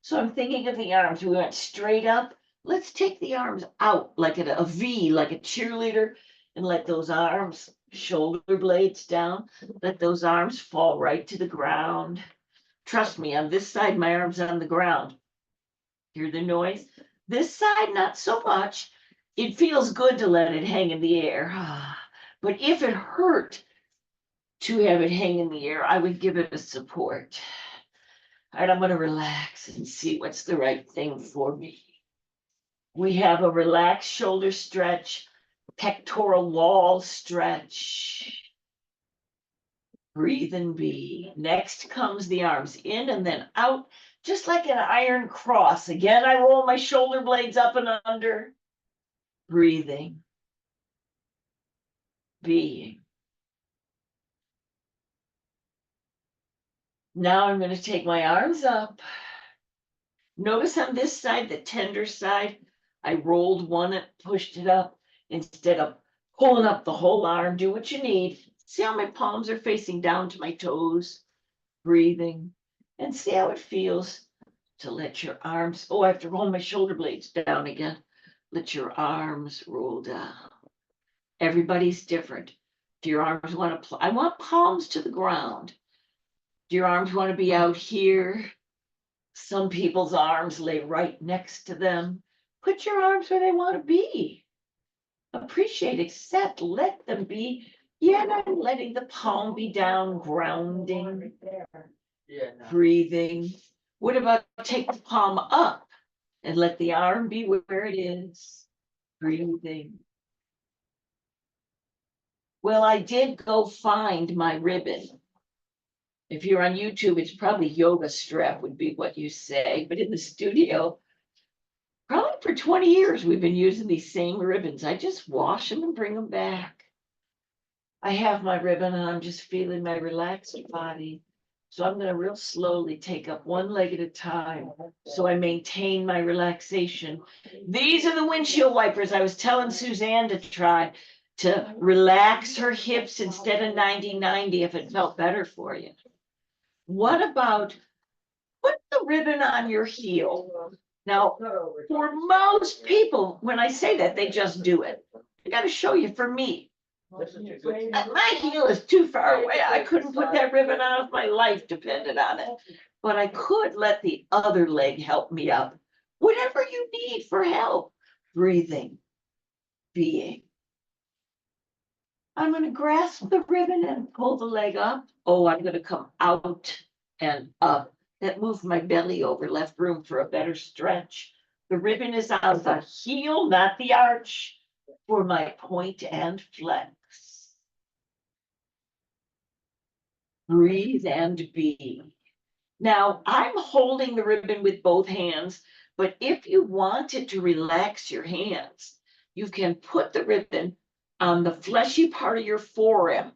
So I'm thinking of the arms. We went straight up. Let's take the arms out like a V, like a cheerleader, and let those arms, shoulder blades down. Let those arms fall right to the ground. Trust me, on this side, my arm's on the ground. Hear the noise? This side, not so much. It feels good to let it hang in the air. But if it hurt to have it hang in the air, I would give it a support. All right, I'm going to relax and see what's the right thing for me. We have a relaxed shoulder stretch, pectoral wall stretch. Breathe and be. Next comes the arms in and then out, just like an iron cross. Again, I roll my shoulder blades up and under. Breathing. Being. Now I'm going to take my arms up. Notice on this side, the tender side, I rolled one and pushed it up instead of pulling up the whole arm. Do what you need. See how my palms are facing down to my toes? Breathing. And see how it feels to let your arms, I have to roll my shoulder blades down again. Let your arms roll down. Everybody's different. Do your arms want to, I want palms to the ground. Do your arms want to be out here? Some people's arms lay right next to them. Put your arms where they want to be. Appreciate, accept, let them be. Yet I'm letting the palm be down, grounding, breathing. What about take the palm up and let the arm be where it is, breathing. Well, I did go find my ribbon. If you're on YouTube, it's probably yoga strap would be what you say. But in the studio, probably for 20 years, we've been using these same ribbons. I just wash them and bring them back. I have my ribbon and I'm just feeling my relaxed body. So I'm gonna real slowly take up one leg at a time, so I maintain my relaxation. These are the windshield wipers I was telling Suzanne to try to relax her hips instead of 90-90 if it felt better for you. What about put the ribbon on your heel? Now, for most people, when I say that, they just do it. I gotta show you for me. My heel is too far away. I couldn't put that ribbon on if my life depended on it. But I could let the other leg help me up. Whatever you need for help. Breathing, being. I'm going to grasp the ribbon and pull the leg up. Oh, I'm going to come out and up. That moved my belly over, left room for a better stretch. The ribbon is on the heel, not the arch, for my point and flex. Breathe and be. Now, I'm holding the ribbon with both hands, but if you wanted to relax your hands, you can put the ribbon on the fleshy part of your forearm,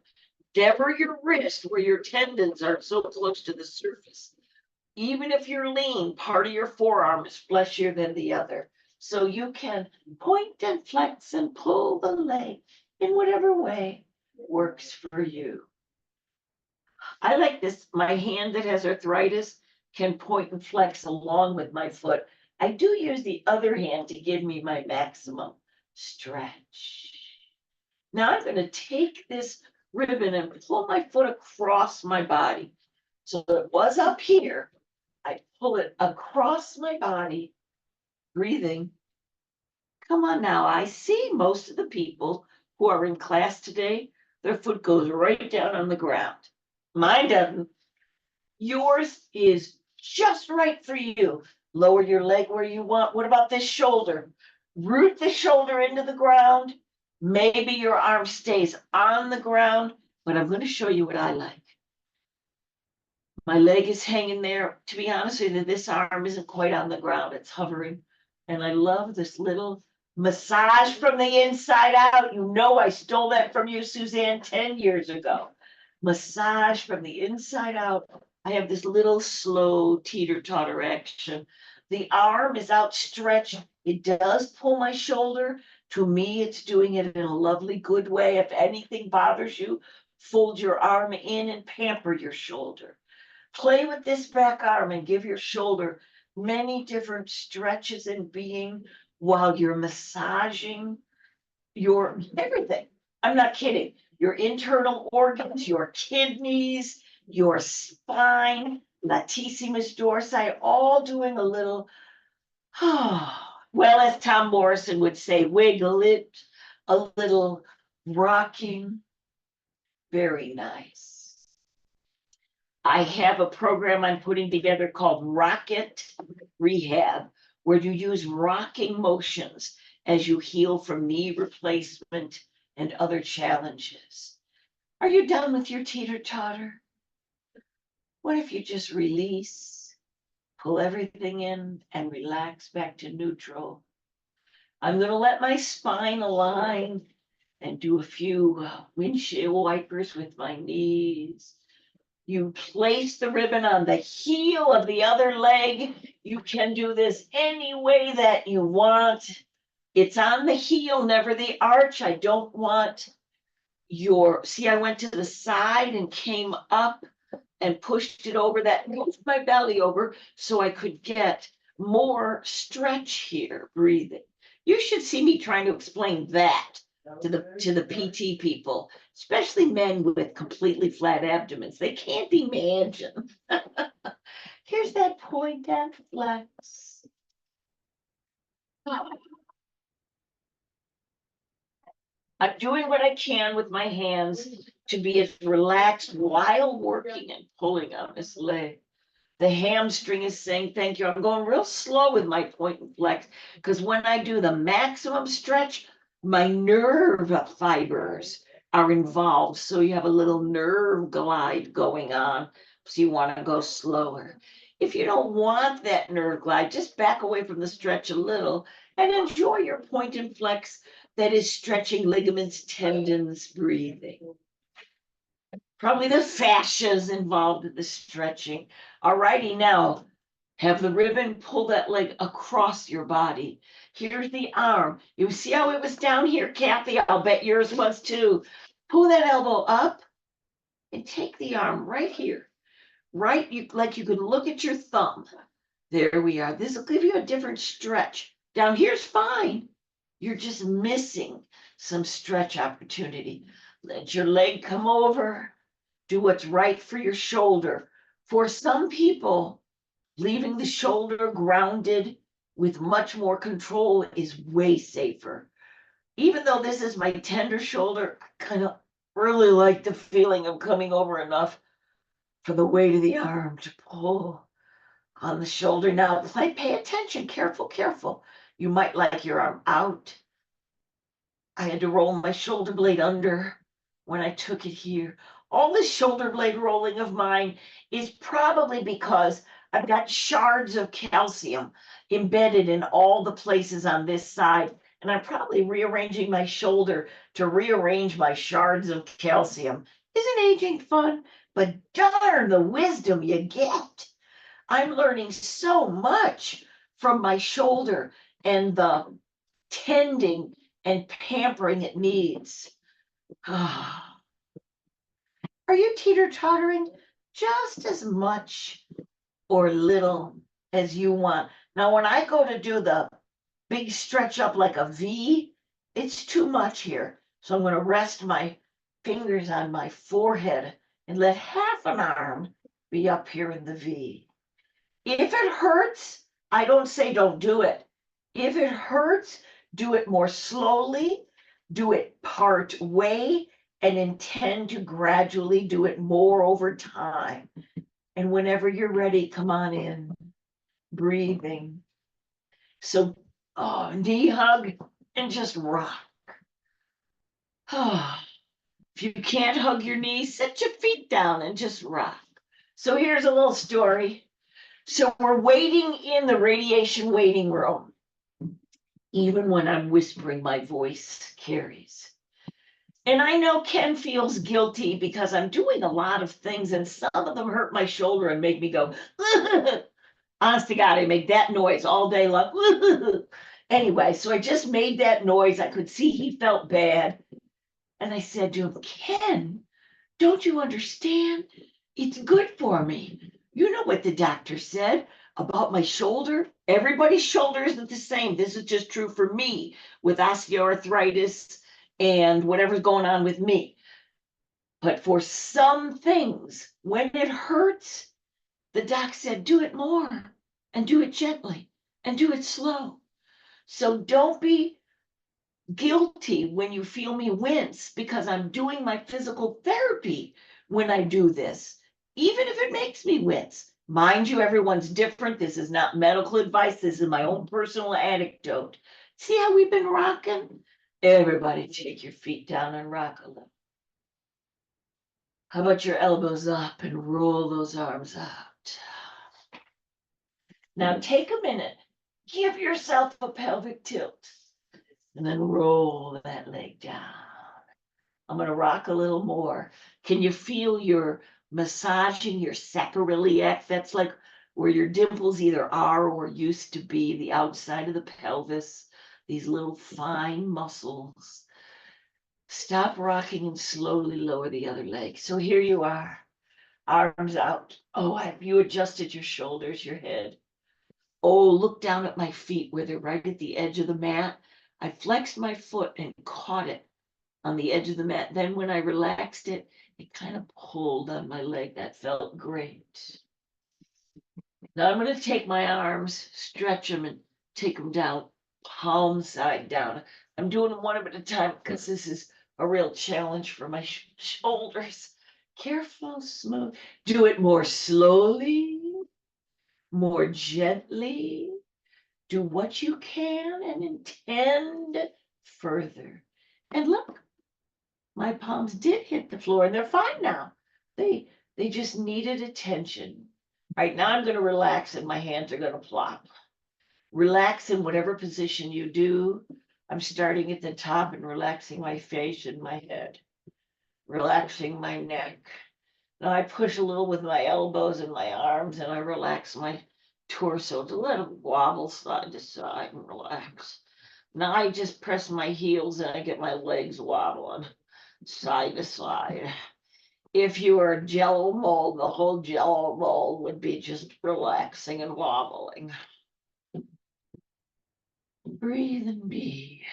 never your wrist where your tendons are so close to the surface. Even if you're lean, part of your forearm is fleshier than the other. So you can point and flex and pull the leg in whatever way works for you. I like this. My hand that has arthritis can point and flex along with my foot. I do use the other hand to give me my maximum stretch. Now I'm going to take this ribbon and pull my foot across my body. So it was up here. I pull it across my body, breathing. Come on now. I see most of the people who are in class today, their foot goes right down on the ground. Mine doesn't. Yours is just right for you. Lower your leg where you want. What about this shoulder? Root the shoulder into the ground. Maybe your arm stays on the ground, but I'm going to show you what I like. My leg is hanging there. To be honest with you, this arm isn't quite on the ground. It's hovering. And I love this little massage from the inside out. You know, I stole that from you, Suzanne, 10 years ago. Massage from the inside out. I have this little slow teeter-totter action. The arm is outstretched. It does pull my shoulder. To me, it's doing it in a lovely, good way. If anything bothers you, fold your arm in and pamper your shoulder. Play with this back arm and give your shoulder many different stretches and being while you're massaging your everything. I'm not kidding. Your internal organs, your kidneys, your spine, latissimus dorsi, all doing a little, well, as Tom Morrison would say, wiggle it, a little rocking. Very nice. I have a program I'm putting together called Rocket Rehab, where you use rocking motions as you heal from knee replacement and other challenges. Are you done with your teeter-totter? What if you just release, pull everything in, and relax back to neutral? I'm going to let my spine align and do a few windshield wipers with my knees. You place the ribbon on the heel of the other leg. You can do this any way that you want. It's on the heel, never the arch. I don't want see, I went to the side and came up and pushed it over. That moved my belly over so I could get more stretch here, breathing. You should see me trying to explain that to the PT people, especially men with completely flat abdomens. They can't imagine. Here's that point and flex. I'm doing what I can with my hands to be as relaxed while working and pulling on this leg. The hamstring is saying thank you. I'm going real slow with my point and flex because when I do the maximum stretch, my nerve fibers are involved. So you have a little nerve glide going on. So you want to go slower. If you don't want that nerve glide, just back away from the stretch a little and enjoy your point and flex that is stretching ligaments, tendons, breathing. Probably the fascia is involved in the stretching. Alrighty, now have the ribbon pull that leg across your body. Here's the arm. You see how it was down here, Kathy? I'll bet yours was too. Pull that elbow up and take the arm right here. Right, like you can look at your thumb. There we are. This will give you a different stretch. Down here's fine. You're just missing some stretch opportunity. Let your leg come over. Do what's right for your shoulder. For some people, leaving the shoulder grounded with much more control is way safer. Even though this is my tender shoulder, I kind of really like the feeling of coming over enough for the weight of the arm to pull on the shoulder. Now, if I pay attention, careful, careful. You might like your arm out. I had to roll my shoulder blade under when I took it here. All this shoulder blade rolling of mine is probably because I've got shards of calcium embedded in all the places on this side. And I'm probably rearranging my shoulder to rearrange my shards of calcium. Isn't aging fun? But darn the wisdom you get. I'm learning so much from my shoulder and the tending and pampering it needs. Are you teeter-tottering just as much or little as you want? Now, when I go to do the big stretch up like a V, it's too much here. So I'm going to rest my fingers on my forehead and let half an arm be up here in the V. If it hurts, I don't say don't do it. If it hurts, do it more slowly, do it part way, and intend to gradually do it more over time. And whenever you're ready, come on in, breathing. So, knee hug and just rock. If you can't hug your knees, set your feet down and just rock. So here's a little story. So we're waiting in the radiation waiting room. Even when I'm whispering, my voice carries. And I know Ken feels guilty because I'm doing a lot of things and some of them hurt my shoulder and make me go, honest to God, I make that noise all day long. Anyway, so I just made that noise. I could see he felt bad. And I said to him, Ken, don't you understand? It's good for me. You know what the doctor said about my shoulder? Everybody's shoulder isn't the same. This is just true for me with osteoarthritis and whatever's going on with me. But for some things, when it hurts, the doc said, do it more and do it gently and do it slow. So don't be guilty when you feel me wince because I'm doing my physical therapy when I do this, even if it makes me wince. Mind you, everyone's different. This is not medical advice. This is my own personal anecdote. See how we've been rocking? Everybody take your feet down and rock a little. How about your elbows up and roll those arms out? Now take a minute. Give yourself a pelvic tilt. And then roll that leg down. I'm going to rock a little more. Can you feel your massaging your sacroiliac? That's like where your dimples either are or used to be, the outside of the pelvis, these little fine muscles. Stop rocking and slowly lower the other leg. So here you are, arms out. Oh, have you adjusted your shoulders, your head? Oh, look down at my feet where they're right at the edge of the mat. I flexed my foot and caught it on the edge of the mat. Then when I relaxed it, it kind of pulled on my leg. That felt great. Now I'm going to take my arms, stretch them, and take them down, palm side down. I'm doing them one at a time because this is a real challenge for my shoulders. Careful, smooth. Do it more slowly, more gently. Do what you can and intend further. And look, my palms did hit the floor and they're fine now. They just needed attention. All right, now I'm going to relax and my hands are going to plop. Relax in whatever position you do. I'm starting at the top and relaxing my face and my head. Relaxing my neck. Now I push a little with my elbows and my arms, and I relax my torso to let it wobble side to side and relax. Now I just press my heels and I get my legs wobbling side to side. If you were a jello mold, the whole jello mold would be just relaxing and wobbling. Breathe and be.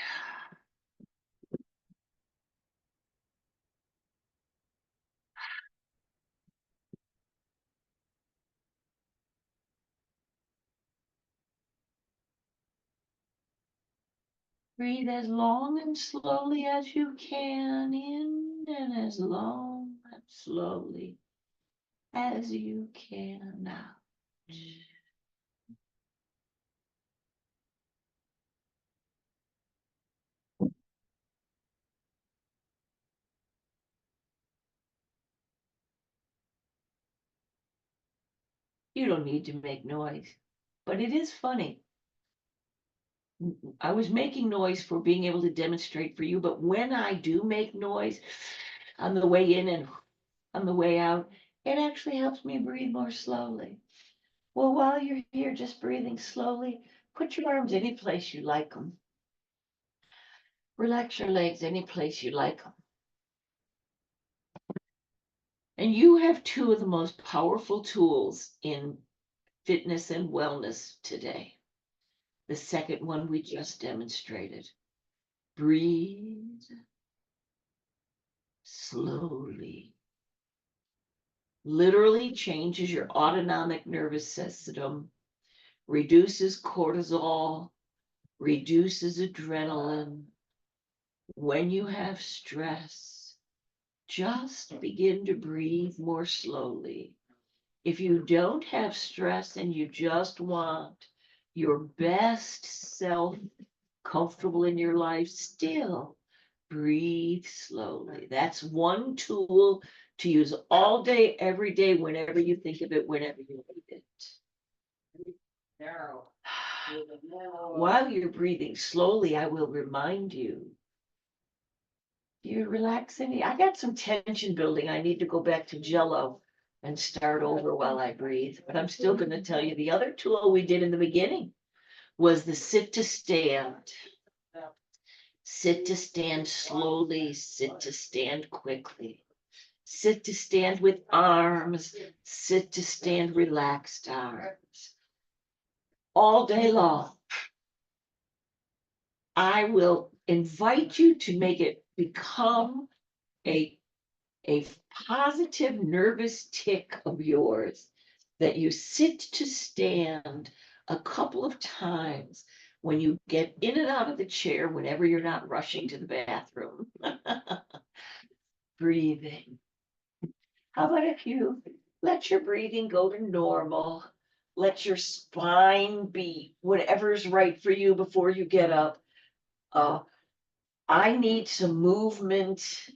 Breathe as long and slowly as you can in, and as long and slowly as you can out. You don't need to make noise, but it is funny. I was making noise for being able to demonstrate for you, but when I do make noise on the way in and on the way out, it actually helps me breathe more slowly. Well, while you're here just breathing slowly, put your arms any place you like them. Relax your legs any place you like them. And you have two of the most powerful tools in fitness and wellness today. The second one we just demonstrated. Breathe slowly. Literally changes your autonomic nervous system, reduces cortisol, reduces adrenaline. When you have stress, just begin to breathe more slowly. If you don't have stress and you just want your best self comfortable in your life, still breathe slowly. That's one tool to use all day, every day, whenever you think of it, whenever you need it. While you're breathing slowly, I will remind you, you're relaxing. I got some tension building. I need to go back to Jello and start over while I breathe. But I'm still going to tell you the other tool we did in the beginning was the sit to stand. Sit to stand slowly, sit to stand quickly. Sit to stand with arms, sit to stand relaxed arms. All day long. I will invite you to make it become a positive nervous tick of yours that you sit to stand a couple of times when you get in and out of the chair, whenever you're not rushing to the bathroom. Breathing. How about if you let your breathing go to normal? Let your spine be whatever's right for you before you get up. I need some movement,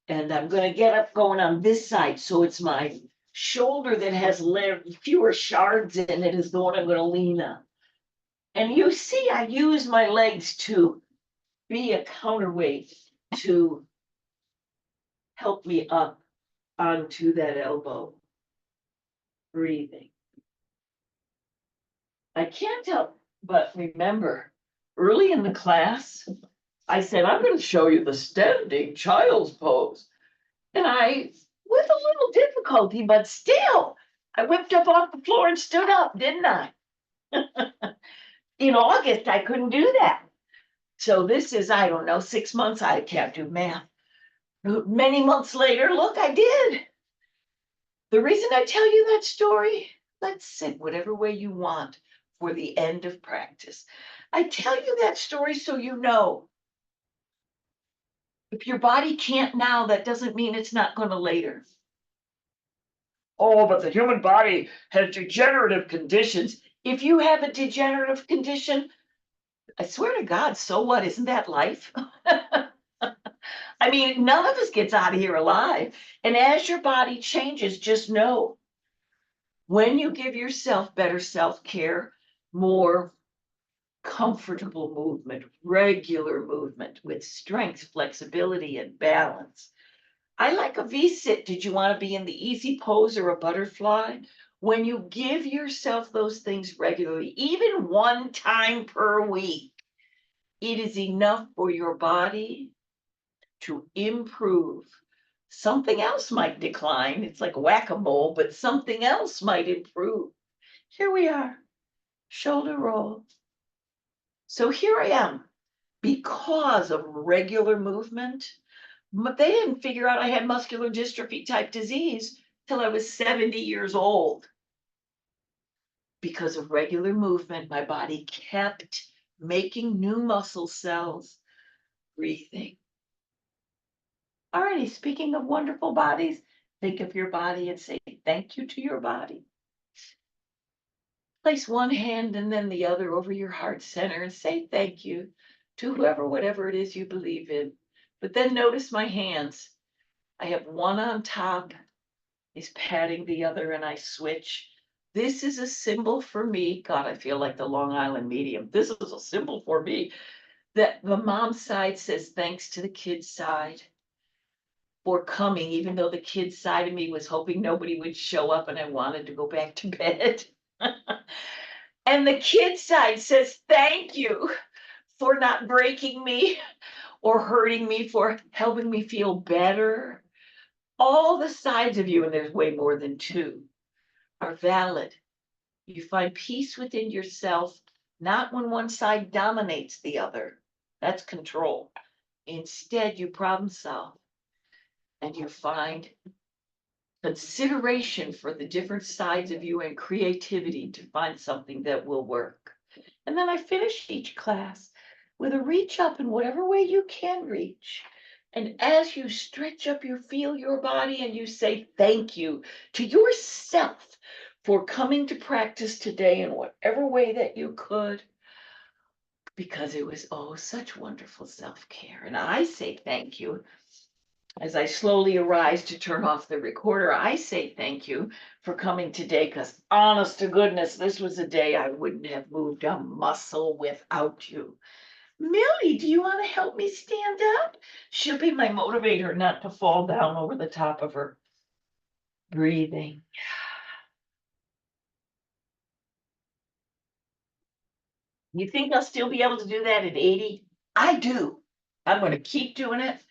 and I'm going to get up going on this side. So it's my shoulder that has fewer shards in it is the one I'm going to lean on. And you see, I use my legs to be a counterweight to help me up onto that elbow. Breathing. I can't help but remember early in the class, I said, I'm going to show you the standing child's pose. And I, with a little difficulty, but still, I whipped up off the floor and stood up, didn't I? In August, I couldn't do that. So this is, I don't know, 6 months, I can't do math. Many months later, look, I did. The reason I tell you that story, let's sit whatever way you want for the end of practice. I tell you that story so you know. If your body can't now, that doesn't mean it's not going to later. Oh, but the human body has degenerative conditions. If you have a degenerative condition, I swear to God, so what? Isn't that life? I mean, none of us gets out of here alive. And as your body changes, just know when you give yourself better self-care, more comfortable movement, regular movement with strength, flexibility, and balance, I like a V-sit. Did you want to be in the easy pose or a butterfly? When you give yourself those things regularly, even one time per week, it is enough for your body to improve. Something else might decline. It's like whack-a-mole, but something else might improve. Here we are, shoulder roll. So here I am, because of regular movement. But they didn't figure out I had muscular dystrophy type disease till I was 70 years old. Because of regular movement, my body kept making new muscle cells, breathing. Alrighty, speaking of wonderful bodies, think of your body and say thank you to your body. Place one hand and then the other over your heart center and say thank you to whoever, whatever it is you believe in. But then notice my hands. I have one on top, is patting the other, and I switch. This is a symbol for me. God, I feel like the Long Island medium. This is a symbol for me that the mom side says thanks to the kid side for coming, even though the kid side of me was hoping nobody would show up and I wanted to go back to bed. And the kid side says thank you for not breaking me or hurting me, for helping me feel better. All the sides of you, and there's way more than two, are valid. You find peace within yourself, not when one side dominates the other. That's control. Instead, you problem solve and you find consideration for the different sides of you and creativity to find something that will work. And then I finish each class with a reach up in whatever way you can reach. And as you stretch up, you feel your body and you say thank you to yourself for coming to practice today in whatever way that you could, because it was oh such wonderful self-care. And I say thank you. As I slowly arise to turn off the recorder, I say thank you for coming today, because honest to goodness, this was a day I wouldn't have moved a muscle without you. Millie, do you want to help me stand up? She'll be my motivator not to fall down over the top of her. Breathing. You think I'll still be able to do that at 80? I do. I'm going to keep doing it.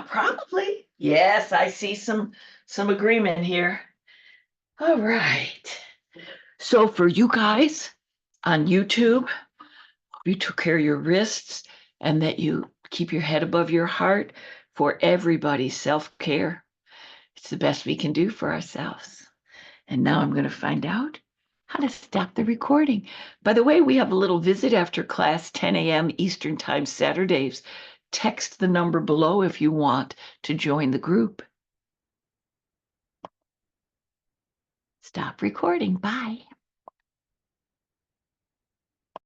Probably. Yes, I see some agreement here. All right. So for you guys on YouTube, you took care of your wrists and that you keep your head above your heart. For everybody's self-care, it's the best we can do for ourselves. And now I'm going to find out how to stop the recording. By the way, we have a little visit after class, 10 a.m. Eastern Time Saturdays. Text the number below if you want to join the group. Stop recording. Bye.